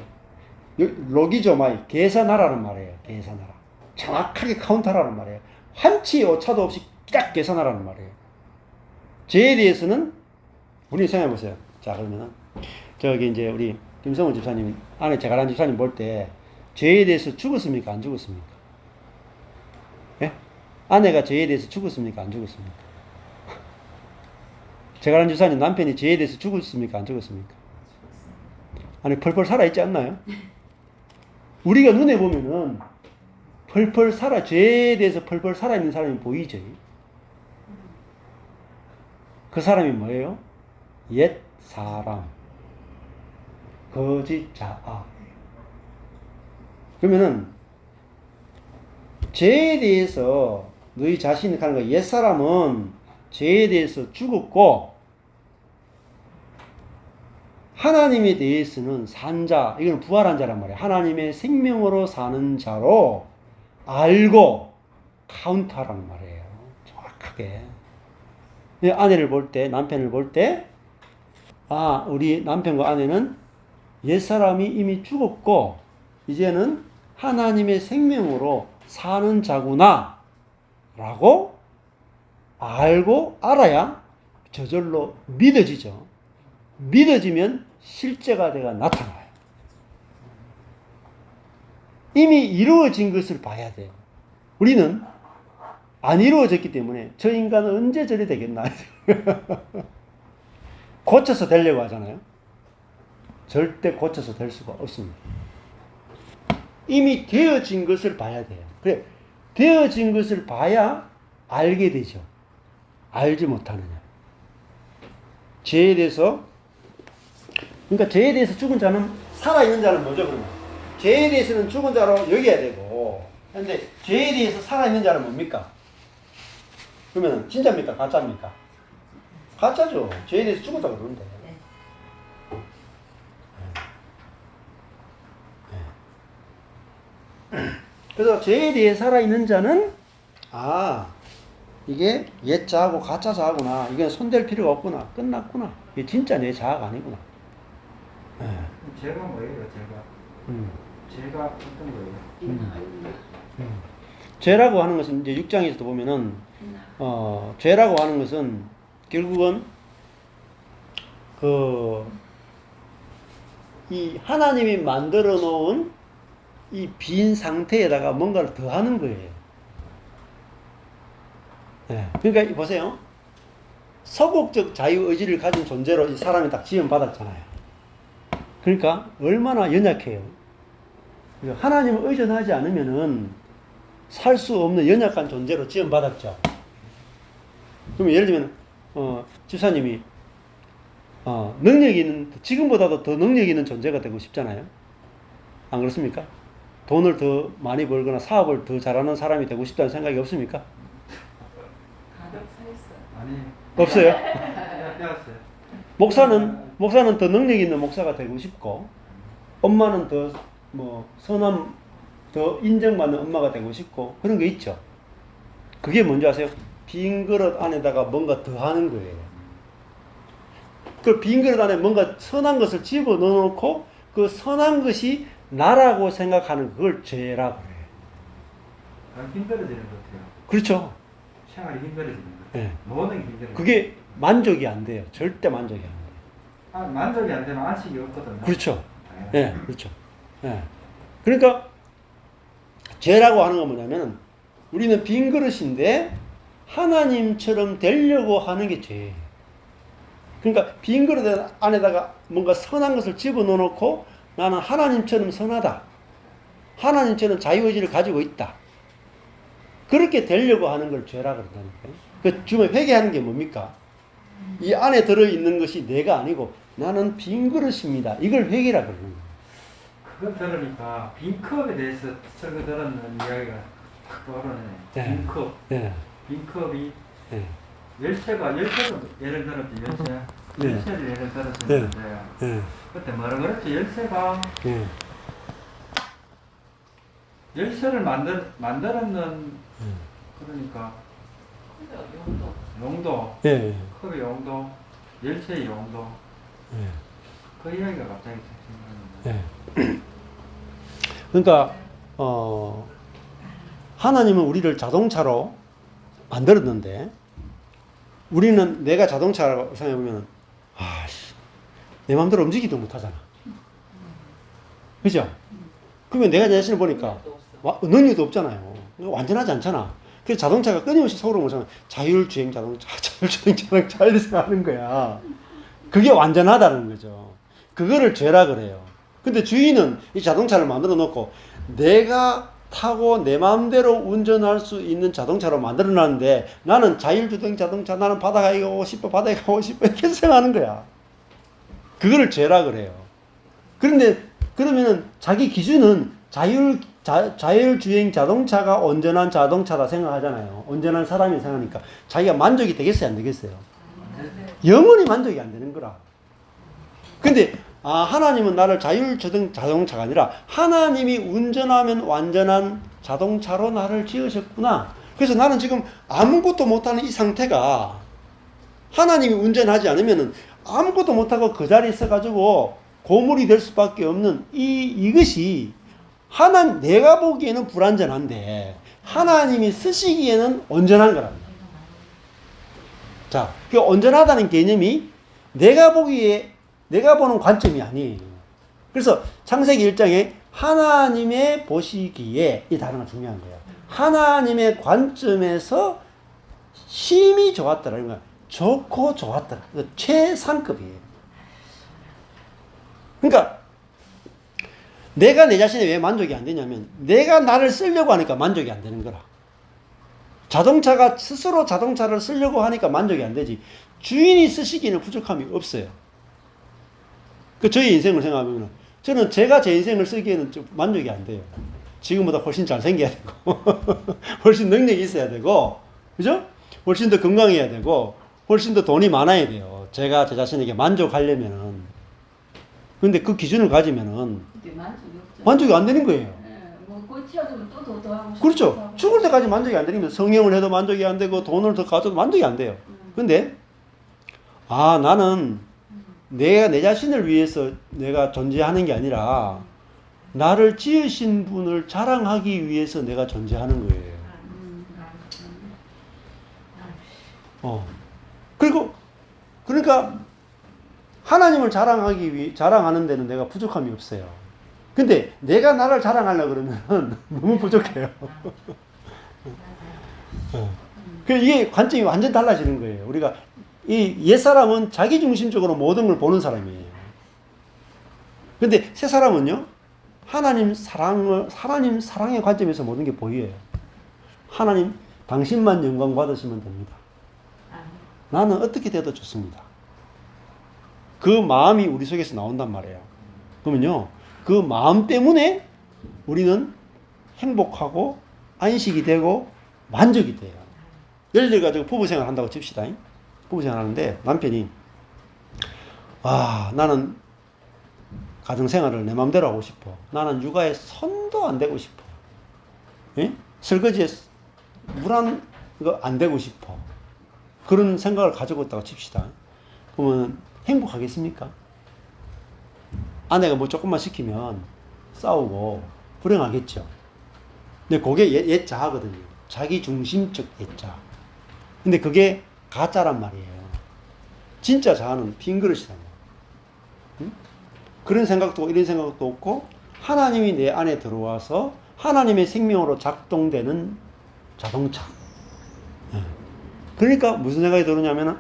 로기조마이, 계산하라는 말이에요. 계산하라. 정확하게 카운트하라는 말이에요. 한치 오차도 없이 딱 계산하라는 말이에요. 죄에 대해서는 우리 생각해 보세요. 자, 그러면은 저기 이제 우리 김성호 집사님, 안에 제가란 집사님 볼 때 죄에 대해서 죽었습니까? 안 죽었습니까? 예? 아내가 죄에 대해서 죽었습니까? 안 죽었습니까? 제가란 집사님 남편이 죄에 대해서 죽었습니까? 안 죽었습니까? 아니, 펄펄 살아있지 않나요? 우리가 눈에 보면은 펄펄 죄에 대해서 펄펄 살아있는 사람이 보이죠. 그 사람이 뭐예요? 옛 사람, 거짓 자아. 그러면은 죄에 대해서 너희 자신이 하는 거야. 옛 사람은 죄에 대해서 죽었고 하나님에 대해서는 산 자, 이건 부활한 자란 말이에요. 하나님의 생명으로 사는 자로 알고 카운트하라는 말이에요. 정확하게. 아내를 볼 때, 남편을 볼 때, 아, 우리 남편과 아내는 옛사람이 이미 죽었고 이제는 하나님의 생명으로 사는 자구나 라고 알고 알아야 저절로 믿어지죠. 믿어지면 실제가 내가 나타나요. 이미 이루어진 것을 봐야 돼요. 우리는 안 이루어졌기 때문에 저 인간은 언제 저리 되겠나 고쳐서 되려고 하잖아요. 절대 고쳐서 될 수가 없습니다. 이미 되어진 것을 봐야 돼요. 그래, 되어진 것을 봐야 알게 되죠. 알지 못하느냐. 죄에 대해서, 그러니까 죄에 대해서 죽은 자는, 살아있는 자는 뭐죠, 그러면? 죄에 대해서는 죽은 자로 여겨야 되고, 근데 죄에 대해서 살아있는 자는 뭡니까? 그러면 진짜입니까? 가짜입니까? 가짜죠. 죄에 대해서 죽었다고 그러는데. 그래서 죄에 대해 살아있는 자는, 아, 이게 옛 자하고 가짜 자하구나. 이게 손댈 필요가 없구나. 끝났구나. 이게 진짜 내 자아가 아니구나. 죄가 뭐예요, 죄가? 죄가 어떤 거예요? 죄라고 하는 것은 이제 6장에서도 보면은, 죄라고 하는 것은 결국은 이 하나님이 만들어 놓은 이 빈 상태에다가 뭔가를 더하는 거예요. 네. 그러니까 보세요. 서곡적 자유의지를 가진 존재로 이 사람이 딱 지음받았잖아요. 그러니까 얼마나 연약해요. 하나님을 의존하지 않으면은 살 수 없는 연약한 존재로 지음받았죠. 그러면 예를 들면 집사님이 능력이 있는, 지금보다도 더 능력이 있는 존재가 되고 싶잖아요. 안 그렇습니까? 돈을 더 많이 벌거나 사업을 더 잘하는 사람이 되고 싶다는 생각이 없습니까? 가격 차있어요. 아니 없어요? 배웠어요. 목사는 더 능력 있는 목사가 되고 싶고, 엄마는 더 선한, 더 인정받는 엄마가 되고 싶고, 그런 게 있죠. 그게 뭔지 아세요? 빈 그릇 안에다가 뭔가 더 하는 거예요. 그 빈 그릇 안에 뭔가 선한 것을 집어 넣어놓고, 그 선한 것이 나라고 생각하는 그걸 죄라고 해요. 힘들어지는 것 같아요. 그렇죠. 생활이 힘들어지는 것 같아요. 네. 모든 게 힘들어요. 그게 만족이 안 돼요. 절대 만족이 안 돼요. 만족이 안 되면 안식이 없거든요. 그렇죠. 네. 예, 그렇죠. 예. 그러니까 죄라고 하는 건 뭐냐면 우리는 빈 그릇인데 하나님처럼 되려고 하는 게 죄예요. 그러니까 빈 그릇 안에다가 뭔가 선한 것을 집어넣어 놓고 나는 하나님처럼 선하다. 하나님처럼 자유의지를 가지고 있다. 그렇게 되려고 하는 걸 죄라 그런다니까요. 그 주면 회개하는 게 뭡니까? 이 안에 들어있는 것이 내가 아니고 나는 빈 그릇입니다. 이걸 회개라 그러는 거예요. 그건 들으니까 빈컵에 대해서 설교 들었는 이야기가 확 떠오르네. 네. 빈컵. 네. 빈컵이 네. 열쇠를 예를 들었지, 열쇠. 네. 열쇠를 예를 들었었는데 네. 그때 뭐라 그랬지? 열쇠가 네. 열쇠를 만들었는 그러니까 용도, 네. 컵의 용도, 열쇠의 용도 네. 그 이야기가 갑자기 생각나는데 네. 그러니까 하나님은 우리를 자동차로 만들었는데 우리는 내가 자동차라고 생각해보면 내 마음대로 움직이지도 못하잖아. 그죠? 그러면 내가 내 자신을 보니까 능력도 없잖아요. 완전하지 않잖아. 그래서 자동차가 끊임없이 속으로 뭐잖아. 자율주행 자동차 이렇게 생각하는 거야. 그게 완전하다는 거죠. 그거를 죄라 그래요. 근데 주인은 이 자동차를 만들어 놓고 내가 타고 내 마음대로 운전할 수 있는 자동차로 만들어 놨는데 나는 자율주행 자동차, 나는 바다에 가고 싶어, 바다에 가고 싶어 이렇게 생각하는 거야. 그거를 죄라 그래요. 그런데 그러면은 자기 기준은 자율주행 자동차가 온전한 자동차다 생각하잖아요. 온전한 사람이 생각하니까 자기가 만족이 되겠어요, 안 되겠어요? 영원히 만족이 안 되는 거라. 근데 하나님은 나를 자율주행 자동차가 아니라 하나님이 운전하면 완전한 자동차로 나를 지으셨구나. 그래서 나는 지금 아무것도 못하는 이 상태가 하나님이 운전하지 않으면 아무것도 못하고 그 자리에 있어가지고 고물이 될 수밖에 없는 이것이 내가 보기에는 불완전한데 하나님이 쓰시기에는 온전한 거랍니다. 자, 그 온전하다는 개념이 내가 보는 관점이 아니에요. 그래서 창세기 1장에 하나님의 보시기에 이 단어가 중요한 거예요. 하나님의 관점에서 심히 좋았더라. 그러니까 좋고 좋았더라. 최상급이에요. 그러니까 내가 내 자신에 왜 만족이 안 되냐면 내가 나를 쓰려고 하니까 만족이 안 되는 거라. 자동차가 스스로 자동차를 쓰려고 하니까 만족이 안 되지. 주인이 쓰시기에는 부족함이 없어요. 저희 인생을 생각하면 저는 제가 제 인생을 쓰기에는 좀 만족이 안 돼요. 지금보다 훨씬 잘생겨야 되고 훨씬 능력이 있어야 되고 그죠? 훨씬 더 건강해야 되고 훨씬 더 돈이 많아야 돼요. 제가 제 자신에게 만족하려면은. 근데 그 기준을 가지면은 만족이 안 되는 거예요. 뭐 튀어주면 또 더 하고 싶고. 그렇죠. 죽을 때까지 만족이 안 되면 성형을 해도 만족이 안 되고 돈을 더 가져도 만족이 안 돼요. 근데 나는 내가 내 자신을 위해서 내가 존재하는 게 아니라 나를 지으신 분을 자랑하기 위해서 내가 존재하는 거예요. 그리고 그러니까 하나님을 자랑하는 데는 내가 부족함이 없어요. 근데 내가 나를 자랑하려고 그러면 너무 부족해요. 이게 관점이 완전 달라지는 거예요. 우리가 이 옛사람은 자기중심적으로 모든 걸 보는 사람이에요. 근데 새사람은요, 하나님 사랑의 관점에서 모든 게 보여요. 하나님, 당신만 영광 받으시면 됩니다. 나는 어떻게 돼도 좋습니다. 그 마음이 우리 속에서 나온단 말이에요. 그러면요, 그 마음 때문에 우리는 행복하고 안식이 되고 만족이 돼요. 예를 들어 가지고 부부 생활 한다고 칩시다. 부부 생활 하는데 남편이 나는 가정 생활을 내 마음대로 하고 싶어. 나는 육아에 손도 안 대고 싶어. 예? 설거지에 물 안 대고 싶어. 그런 생각을 가지고 있다고 칩시다. 그러면 행복하겠습니까? 아내가 뭐 조금만 시키면 싸우고 불행하겠죠. 근데 그게 옛자아거든요. 자기중심적 옛자. 근데 그게 가짜란 말이에요. 진짜 자아는 빈 그릇이란 말이에요. 응? 그런 생각도 이런 생각도 없고 하나님이 내 안에 들어와서 하나님의 생명으로 작동되는 자동차. 그러니까 무슨 생각이 드느냐면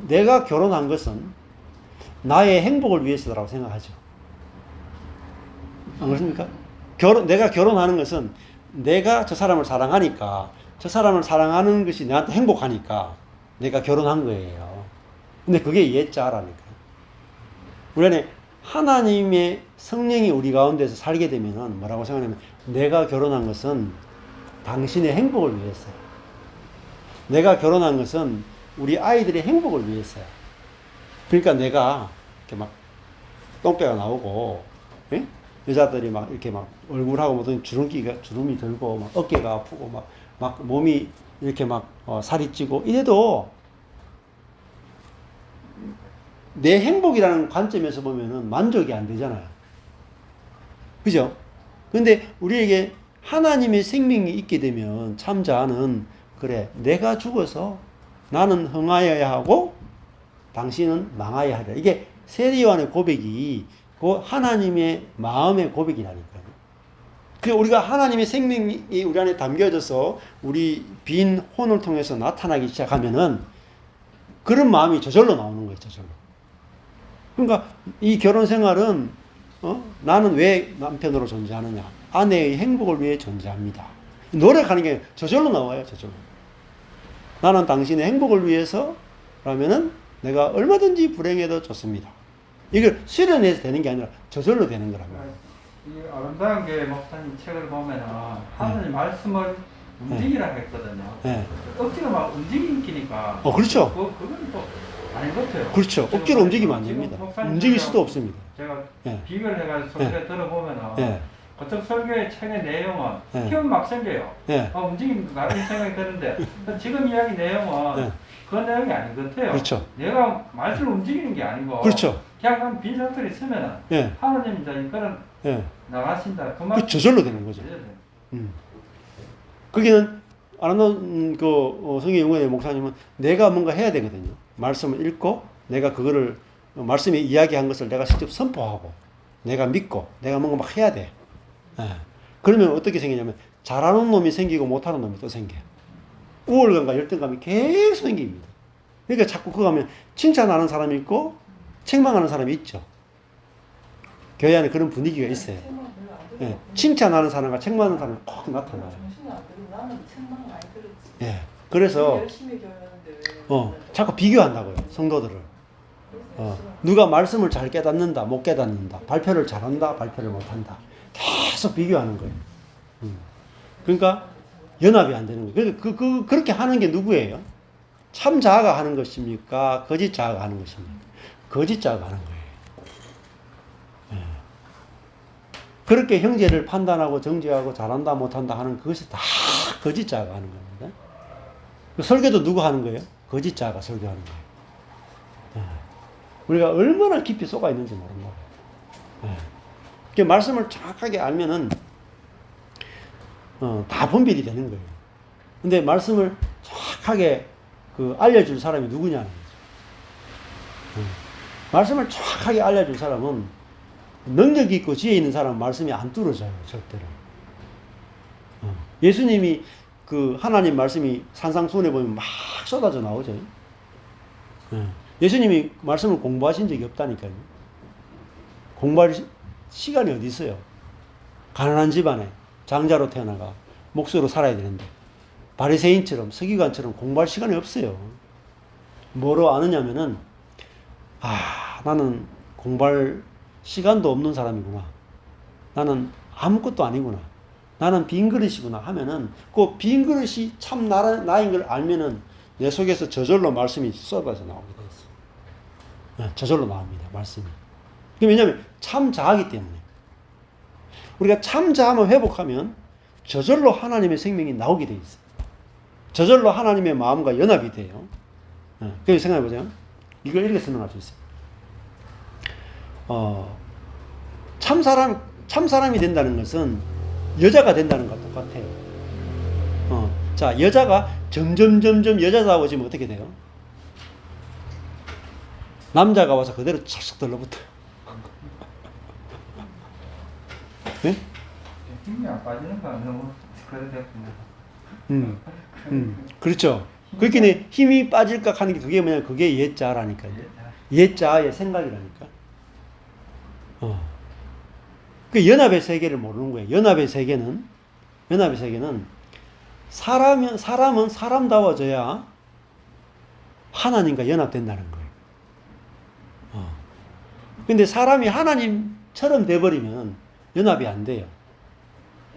내가 결혼한 것은 나의 행복을 위해서라고 생각하죠. 안 그렇습니까? 내가 결혼하는 것은 내가 저 사람을 사랑하니까, 저 사람을 사랑하는 것이 나한테 행복하니까 내가 결혼한 거예요. 근데 그게 옛자라니까요. 우리 안에 하나님의 성령이 우리 가운데서 살게 되면은 뭐라고 생각하냐면, 내가 결혼한 것은 당신의 행복을 위해서요. 내가 결혼한 것은 우리 아이들의 행복을 위해서요. 그러니까 내가 이렇게 막 똥배가 나오고, 예? 여자들이 막 이렇게 막 얼굴하고 모든 주름이 들고 막 어깨가 아프고 막 몸이 이렇게 막 살이 찌고 이래도 내 행복이라는 관점에서 보면은 만족이 안 되잖아요. 그죠? 근데 우리에게 하나님의 생명이 있게 되면 참 자아는, 그래, 내가 죽어서 나는 흥하여야 하고 당신은 망하여야 하리라. 이게 세리요한의 고백이 그 하나님의 마음의 고백이라니까요. 그 우리가 하나님의 생명이 우리 안에 담겨져서 우리 빈 혼을 통해서 나타나기 시작하면은 그런 마음이 저절로 나오는 거예요. 저절로. 그러니까 이 결혼 생활은 나는 왜 남편으로 존재하느냐? 아내의 행복을 위해 존재합니다. 노력하는 게 저절로 나와요. 저절로. 나는 당신의 행복을 위해서라면은 내가 얼마든지 불행해도 좋습니다. 이걸 수련해서 되는 게 아니라 저절로 되는 거라고. 이 아름다운 게 목사님 책을 보면은 하나님 말씀을 움직이라 했거든요. 네. 억지로 막 움직이니까. 그렇죠. 그건 또 아닌 것 같아요. 그렇죠. 억지로 움직이면 안 됩니다. 움직일 수도 없습니다. 제가 네. 비교를 해가지고 설교 들어보면은 네. 어떤 설교의 책의 내용은 네. 힘은 막 생겨요. 네. 움직임 나름 생각이 드는데 지금 이야기 내용은 네. 그 내용이 아닌 것 같아요. 그렇죠. 내가 말씀을 움직이는 게 아니고 그렇죠. 그냥 빈 상태로 있으면은 네. 하나님 이제 이거는 네. 나가신다. 그 저절로 되는 거죠. 거기는 아름다운 성경 연구원의 목사님은 내가 뭔가 해야 되거든요. 말씀을 읽고 내가 그거를 말씀에 이야기한 것을 내가 직접 선포하고 내가 믿고 내가 뭔가 막 해야 돼. 그러면 어떻게 생기냐면 잘하는 놈이 생기고 못하는 놈이 또 생겨요. 우월감과 열등감이 계속 생깁니다. 그러니까 자꾸 그거 하면 칭찬하는 사람이 있고 책망하는 사람이 있죠. 교회 안에 그런 분위기가 있어요. 예, 칭찬하는 사람과 책망하는 사람이 꼭 나타나요. 정신이 안 들고 나는 책망 많이 들었지. 예, 그래서 열심히 교회하는데 왜 자꾸 비교한다고요, 성도들을. 누가 말씀을 잘 깨닫는다, 못 깨닫는다, 발표를 잘한다, 발표를 못한다. 계속 비교하는 거예요. 그러니까 연합이 안 되는 거예요. 그렇게 하는 게 누구예요? 참 자아가 하는 것입니까? 거짓 자아가 하는 것입니까? 거짓 자아가 하는 거예요. 그렇게 형제를 판단하고 정죄하고 잘한다 못한다 하는 그것이 다 거짓 자아가 하는 겁니다. 그 설교도 누가 하는 거예요? 거짓 자아가 설교하는 거예요. 우리가 얼마나 깊이 속아 있는지 모르는 거예요. 그 말씀을 정확하게 알면은 다 분별이 되는 거예요. 근데 말씀을 정확하게 알려줄 사람이 누구냐는 거죠. 말씀을 정확하게 알려준 사람은 능력 있고 지혜 있는 사람은 말씀이 안 뚫어져요, 절대로. 예수님이 그 하나님 말씀이 산상수훈에 보면 막 쏟아져 나오죠. 예수님이 말씀을 공부하신 적이 없다니까요. 공부할 시간이 어디 있어요? 가난한 집안에 장자로 태어나가 목수로 살아야 되는데 바리새인처럼 서기관처럼 공부할 시간이 없어요. 뭐로 아느냐면은 나는 공부할 시간도 없는 사람이구나. 나는 아무것도 아니구나. 나는 빈 그릇이구나 하면은 그 빈 그릇이 참 나인 걸 알면은 내 속에서 저절로 말씀이 쏟아져 나오게 되었어. 저절로 나옵니다. 말씀이. 왜냐하면 참 자하기 때문에. 우리가 참 자함을 회복하면 저절로 하나님의 생명이 나오게 돼 있어요. 저절로 하나님의 마음과 연합이 돼요. 그래서 생각해 보세요. 이걸 이렇게 설명할 수 있어요. 참 사람이 된다는 것은 여자가 된다는 것과 똑같아요. 자, 여자가 점점 여자다워지면 어떻게 돼요? 남자가 와서 그대로 찰싹 들러붙어요. 네? 힘이 안 빠지는 거 너무 그래됐구나. 그렇죠. 그렇게 힘이 빠질까 하는 게 그게 뭐냐? 그게 옛자라니까요. 옛자의 생각이라니까. 그 연합의 세계를 모르는 거예요. 연합의 세계는 사람은 사람다워져야 하나님과 연합된다는 거예요. 근데 사람이 하나님처럼 돼버리면 연합이 안 돼요.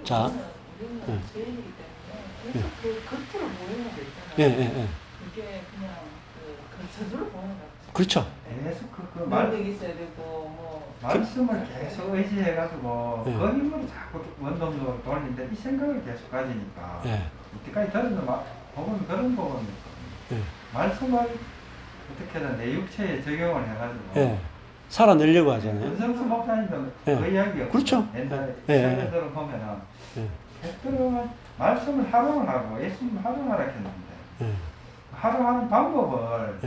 자, 우리는 죄인이기 때문에 계속 그 겉으로 보이는 거 있잖아요. 그게 그냥 그 저절로 보는 거 같아요. 그렇죠. 계속 그 능력이 있어야 되고 뭐 말씀을 계속 의지해가지고 네. 그 힘으로 자꾸 원동력을 돌리는데 이 생각을 계속 가지니까 이때까지 들은 복음이 그런 복음이니까 말씀을 어떻게든 내 육체에 적용을 해가지고 살아내려고 하잖아요. 은성수 목사님도 그 이야기가 그렇죠. 옛날에 설교들을 보면은 백들은 말씀을 활용하고 예수님을 활용하라 했는데 활용하는 방법을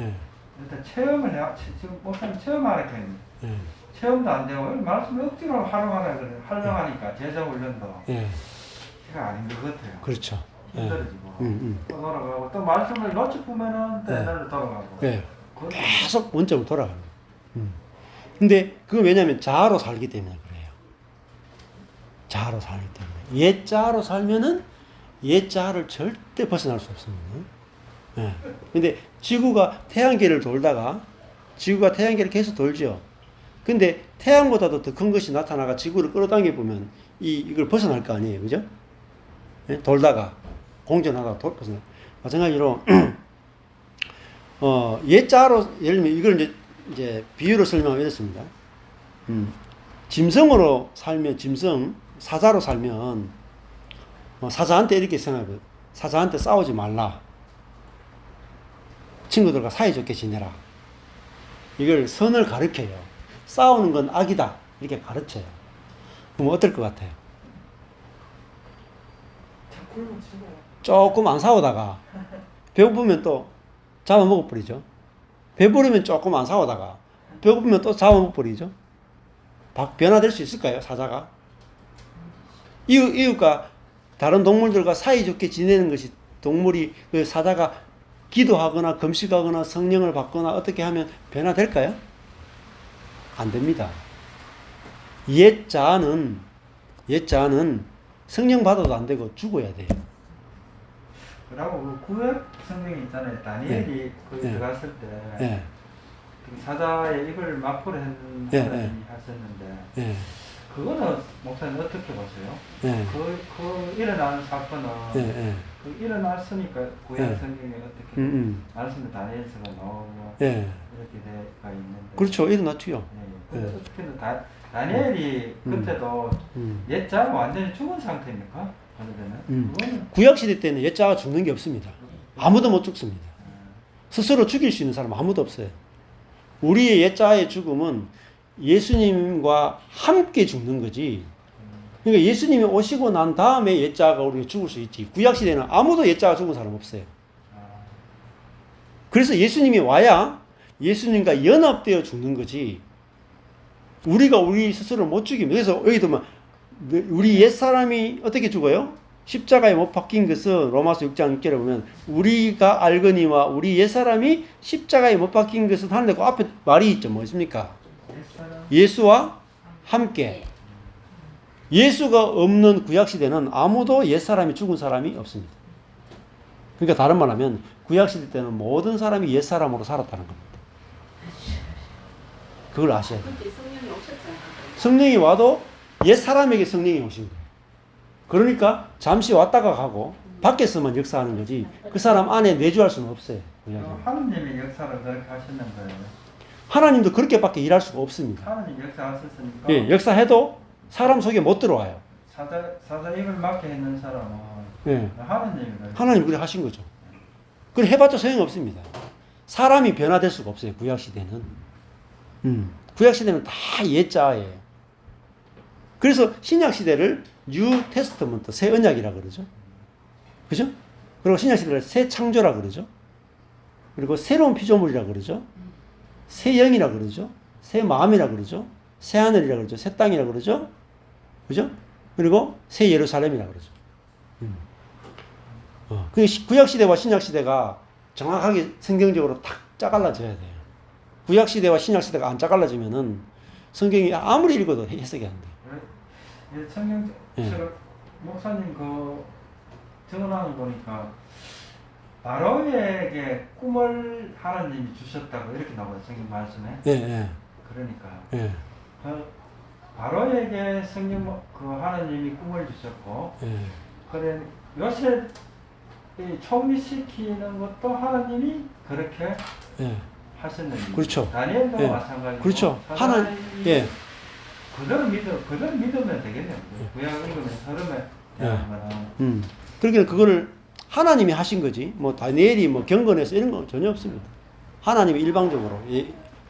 일단 체험을 해. 지금 목사님 체험하라 했는데 체험도 안 되고 말씀을 억지로 활용하라 그래. 활용하니까 제자 훈련도 제가 아닌 것 같아요. 그렇죠. 힘들어지고 또 돌아가고 또 말씀을 놓치면은 또 옛날로 돌아가고 계속 원점으로 돌아가는 거예요. 근데 그건 왜냐하면 자아로 살기 때문에 그래요. 자아로 살기 때문에. 옛자아로 살면은 옛자아를 절대 벗어날 수 없습니다. 근데 지구가 태양계를 돌다가 지구가 태양계를 계속 돌죠. 근데 태양보다도 더 큰 것이 나타나가 지구를 끌어당겨 보면 이걸 벗어날 거 아니에요. 그죠? 돌다가 공전하다가 벗어나. 마찬가지로 옛자아로 예를 들면 이걸 이제 비유로 설명하면 이렇습니다. 짐승으로 살면 사자로 살면 사자한테 이렇게 생각해요. 사자한테 싸우지 말라. 친구들과 사이좋게 지내라. 이걸 선을 가르쳐요. 싸우는 건 악이다. 이렇게 가르쳐요. 그럼 어떨 것 같아요? 조금 안 싸우다가 배고프면 또 잡아먹어버리죠. 배부르면 조금 안 싸우다가 배고프면 또 잡아먹어버리죠. 변화될 수 있을까요? 사자가? 이웃과 다른 동물들과 사이좋게 지내는 것이 동물이 그 사자가 기도하거나 금식하거나 성령을 받거나 어떻게 하면 변화될까요? 안 됩니다. 옛자는 성령 받아도 안 되고 죽어야 돼요. 그리고 그 구약 성경이 있잖아요. 다니엘이 거기 들어갔을 때 그 사자의 입을 막고를 했는 사람이 하셨는데 그거는 목사님 어떻게 보세요? 그 일어나는 사건은 그 일어났으니까 구약 성경에 어떻게 말씀이 다니엘서가 나오고 이렇게 돼가 있는데 그렇죠. 일어났죠. 어떻게든 다니엘이 그때도 옛자가 완전히 죽은 상태입니까? 구약시대 때는 옛자가 죽는 게 없습니다. 아무도 못 죽습니다. 스스로 죽일 수 있는 사람 아무도 없어요. 우리의 옛자의 죽음은 예수님과 함께 죽는 거지. 그러니까 예수님이 오시고 난 다음에 옛자가 우리가 죽을 수 있지. 구약시대는 아무도 옛자가 죽은 사람 없어요. 그래서 예수님이 와야 예수님과 연합되어 죽는 거지. 우리가 우리 스스로 못 죽이면. 그래서 여기도 막 우리 옛사람이 어떻게 죽어요? 십자가에 못 박힌 것은 로마서 6장 6절에 보면 우리가 알거니와 우리 옛사람이 십자가에 못 박힌 것은 하는데 그 앞에 말이 있죠. 뭐 있습니까? 예수와 함께. 예수가 없는 구약시대는 아무도 옛사람이 죽은 사람이 없습니다. 그러니까 다른 말 하면 구약시대 때는 모든 사람이 옛사람으로 살았다는 겁니다. 그걸 아셔야 돼요. 그때 성령이 오셨잖아요. 성령이 와도 옛사람에게 성령이 오신 거예요. 그러니까 잠시 왔다가 가고 밖에서만 역사하는 거지 그 사람 안에 내주할 수는 없어요. 하느님의 역사를 그렇게 하시는 거예요. 하나님도 그렇게밖에 일할 수가 없습니다. 하느님 역사하셨으니까. 예, 역사해도 사람 속에 못 들어와요. 사자 입을 막게 했는 사람은 예. 하느님이 하나님 그렇게 하신 거죠. 그걸 해봤자 소용없습니다. 사람이 변화될 수가 없어요. 구약시대는. 구약시대는 다 옛자예요. 그래서 신약시대를 뉴 테스트먼트, 새 언약이라 그러죠. 그죠? 그리고 신약시대를 새 창조라 그러죠. 그리고 새로운 피조물이라 그러죠. 새 영이라 그러죠. 새 마음이라 그러죠. 새 하늘이라 그러죠. 새 땅이라 그러죠. 그죠? 그리고 새 예루살렘이라 그러죠. 그 구약시대와 신약시대가 정확하게 성경적으로 탁 짜갈라져야 돼요. 구약시대와 신약시대가 안 짜갈라지면은 성경이 아무리 읽어도 해석이 안 돼요. 예, 성경 예. 목사님 그 적어놓은 거 보니까 바로에게 꿈을 하나님이 주셨다고 이렇게 나와요. 성경 말씀에. 예, 예. 그러니까 예. 그 바로에게 성령 그 하나님이 꿈을 주셨고 예. 그래 요셉이 총리시키는 것도 하나님이 그렇게 예. 하셨는데. 그렇죠. 다니엘도 예. 마찬가지고. 그렇죠. 하나님, 예. 그대로 믿으면 되겠네요. 구약 읽으면 서름에 대한 거는. 그러니까 그거를 하나님이 하신 거지. 뭐 다니엘이 뭐 경건해서 이런 거 전혀 없습니다. 하나님이 일방적으로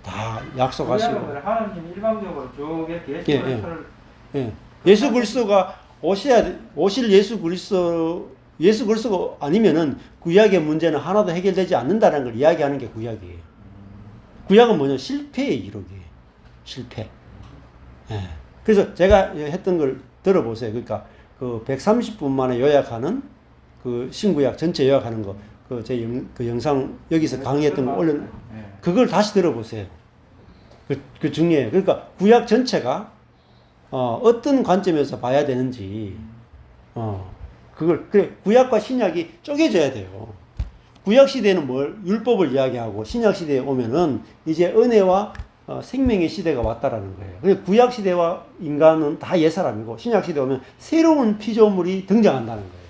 다 약속하시고. 구약은 하나님 일방적으로 쭉 이렇게 예수 예, 그리스도를 예. 예수 그리스도가 오실 예수 그리스도가 아니면은 구약의 문제는 하나도 해결되지 않는다는 걸 이야기하는 게 구약이에요. 구약은 뭐냐? 실패의 기록이에요. 실패. 예. 그래서 제가 했던 걸 들어보세요. 그러니까 그 130분 만에 요약하는 그 신구약 전체 요약하는 거, 그 그 영상 여기서 강의했던 거 올려, 그걸 다시 들어보세요. 그 중요해요. 그러니까 구약 전체가 어떤 관점에서 봐야 되는지, 그래 구약과 신약이 쪼개져야 돼요. 구약 시대는 뭘 율법을 이야기하고 신약 시대에 오면은 이제 은혜와 생명의 시대가 왔다라는 거예요. 그래서 구약 시대와 인간은 다 옛사람이고 신약 시대 오면 새로운 피조물이 등장한다는 거예요.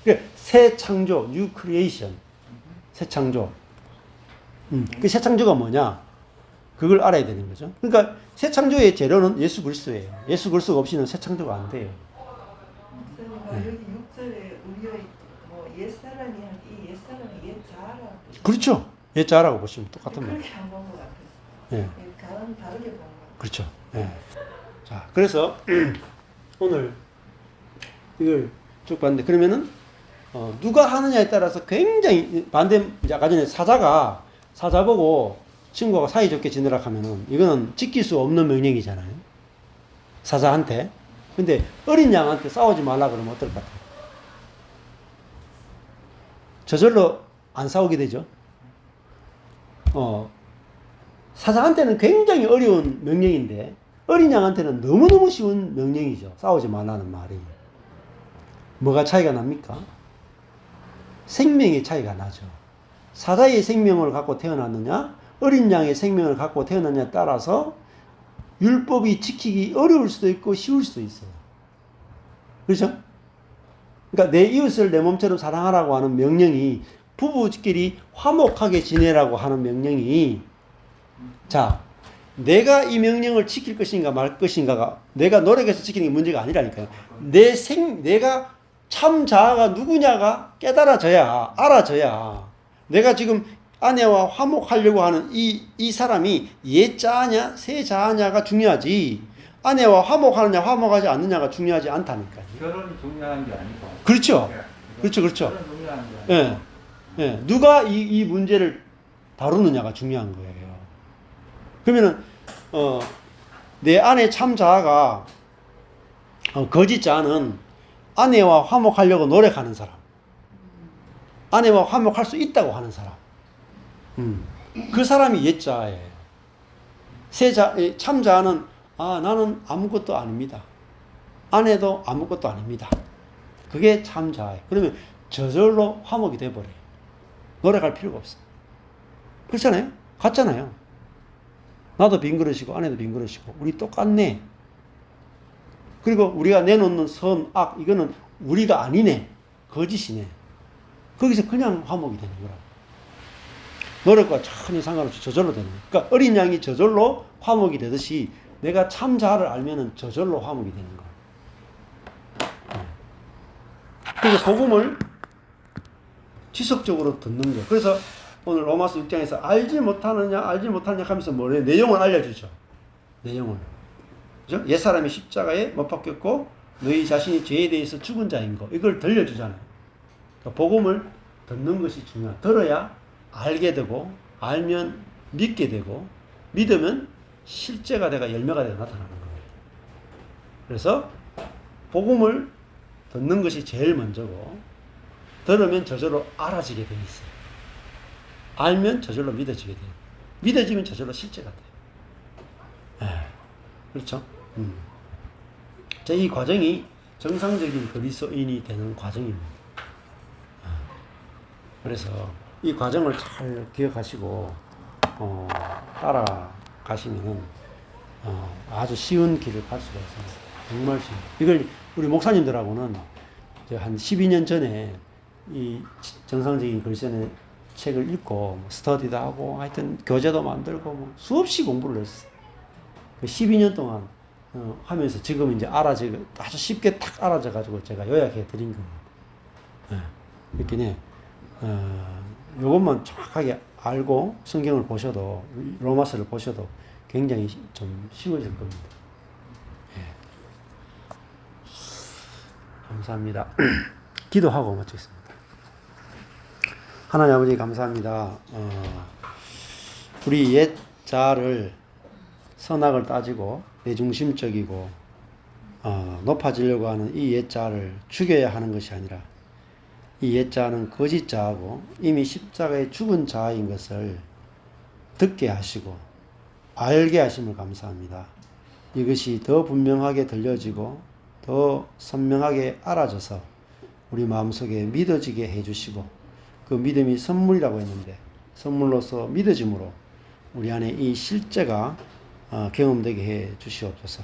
그러니까 새 창조, new creation, 새 창조. 그 새 창조가 뭐냐? 그걸 알아야 되는 거죠. 그러니까 새 창조의 재료는 예수 그리스도예요. 예수 그리스도 없이는 새 창조가 안 돼요. 목사님, 여기 6절에 우리의 뭐 옛사람이 이 옛사람이 옛자라고. 그렇죠. 옛자라고 보시면 똑같은 말. 그렇게 안 본 것 같아요. 예. 다르게 본 것 같아요. 그렇죠. 예. 자, 그래서 오늘 이걸 쭉 봤는데 그러면은 누가 하느냐에 따라서 굉장히 반대. 이제 아까 전에 사자 보고 친구가 사이좋게 지내라 하면은 이거는 지킬 수 없는 명령이잖아요. 사자한테. 근데 어린 양한테 싸우지 말라 그러면 어떨 것 같아요? 저절로 안 싸우게 되죠. 사자한테는 굉장히 어려운 명령인데 어린 양한테는 너무너무 쉬운 명령이죠. 싸우지 말라는 말이. 뭐가 차이가 납니까? 생명의 차이가 나죠. 사자의 생명을 갖고 태어났느냐 어린 양의 생명을 갖고 태어났느냐에 따라서 율법이 지키기 어려울 수도 있고 쉬울 수도 있어요. 그렇죠? 그러니까 내 이웃을 내 몸처럼 사랑하라고 하는 명령이 부부끼리 화목하게 지내라고 하는 명령이 자 내가 이 명령을 지킬 것인가 말 것인가가 내가 노력해서 지키는 게 문제가 아니라니까요. 내가 참 자아가 누구냐가 깨달아져야 알아져야 내가 지금 아내와 화목하려고 하는 이 사람이 옛자아냐 새자아냐가 중요하지 아내와 화목하느냐 화목하지 않느냐가 중요하지 않다니까요. 결혼이 중요한 게 아니고. 그렇죠. 그렇죠. 결혼이 중요한 게 아니고. 예. 누가 이 문제를 다루느냐가 중요한 거예요. 그러면은 내 안에 참 자아가 거짓 자아는 아내와 화목하려고 노력하는 사람, 아내와 화목할 수 있다고 하는 사람, 그 사람이 옛 자아예요. 참 자아는 나는 아무것도 아닙니다. 아내도 아무것도 아닙니다. 그게 참 자아예요. 그러면 저절로 화목이 돼버려요. 노력할 필요가 없어. 그렇잖아요? 같잖아요. 나도 빈 그릇이고 아내도 빈 그릇이고 우리 똑같네. 그리고 우리가 내놓는 선, 악 이거는 우리가 아니네. 거짓이네. 거기서 그냥 화목이 되는 거라. 노력과 전혀 상관없이 저절로 되는 거예요. 그러니까 어린 양이 저절로 화목이 되듯이 내가 참 자아를 알면은 저절로 화목이 되는 거예요. 그래서 복음을 지속적으로 듣는 거예요. 그래서 오늘 로마서 6장에서 알지 못하느냐 하면서 뭐래? 내용을 알려주죠. 내용을. 그죠? 옛사람이 십자가에 못 박혔고 너희 자신이 죄에 대해서 죽은 자인 거. 이걸 들려주잖아요. 그러니까 복음을 듣는 것이 중요해요. 들어야 알게 되고 알면 믿게 되고 믿으면 실제가 되가 열매가 되어 나타나는 거예요. 그래서 복음을 듣는 것이 제일 먼저고 들으면 저절로 알아지게 돼 있어요. 알면 저절로 믿어지게 돼요. 믿어지면 저절로 실제가 돼요. 그렇죠? 자, 이 과정이 정상적인 그리스도인이 되는 과정입니다. 그래서 이 과정을 잘 기억하시고 따라가시면 아주 쉬운 길을 갈 수가 있습니다. 정말 쉬운. 이걸 우리 목사님들하고는 한 12년 전에 이 정상적인 그리스도인의 책을 읽고 스터디도 하고 하여튼 교재도 만들고 뭐 수없이 공부를 했어요. 그 12년 동안 하면서 지금 이제 알아지고 아주 쉽게 탁 알아져 가지고 제가 요약해 드린 겁니다. 이렇게 요것만 정확하게 알고 성경을 보셔도 로마서를 보셔도 굉장히 좀 쉬워질 겁니다. 감사합니다. 기도하고 마치겠습니다. 하나님 아버지 감사합니다. 우리 옛 자아를 선악을 따지고 내중심적이고 높아지려고 하는 이 옛 자아를 죽여야 하는 것이 아니라 이 옛 자아는 거짓 자아고 이미 십자가에 죽은 자아인 것을 듣게 하시고 알게 하심을 감사합니다. 이것이 더 분명하게 들려지고 더 선명하게 알아져서 우리 마음속에 믿어지게 해주시고 그 믿음이 선물이라고 했는데 선물로서 믿어짐으로 우리 안에 이 실제가 경험되게 해 주시옵소서.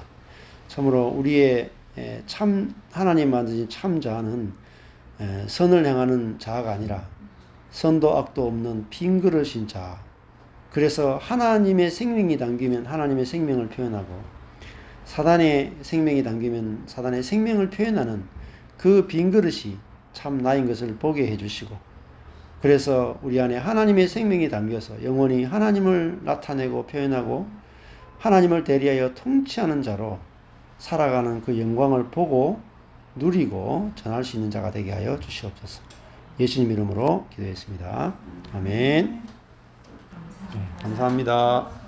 참으로 우리의 참 하나님 만드신 참 자아는 선을 행하는 자아가 아니라 선도 악도 없는 빈 그릇인 자아. 그래서 하나님의 생명이 담기면 하나님의 생명을 표현하고 사단의 생명이 담기면 사단의 생명을 표현하는 그 빈 그릇이 참 나인 것을 보게 해주시고 그래서 우리 안에 하나님의 생명이 담겨서 영원히 하나님을 나타내고 표현하고 하나님을 대리하여 통치하는 자로 살아가는 그 영광을 보고 누리고 전할 수 있는 자가 되게 하여 주시옵소서. 예수님 이름으로 기도했습니다. 아멘. 감사합니다.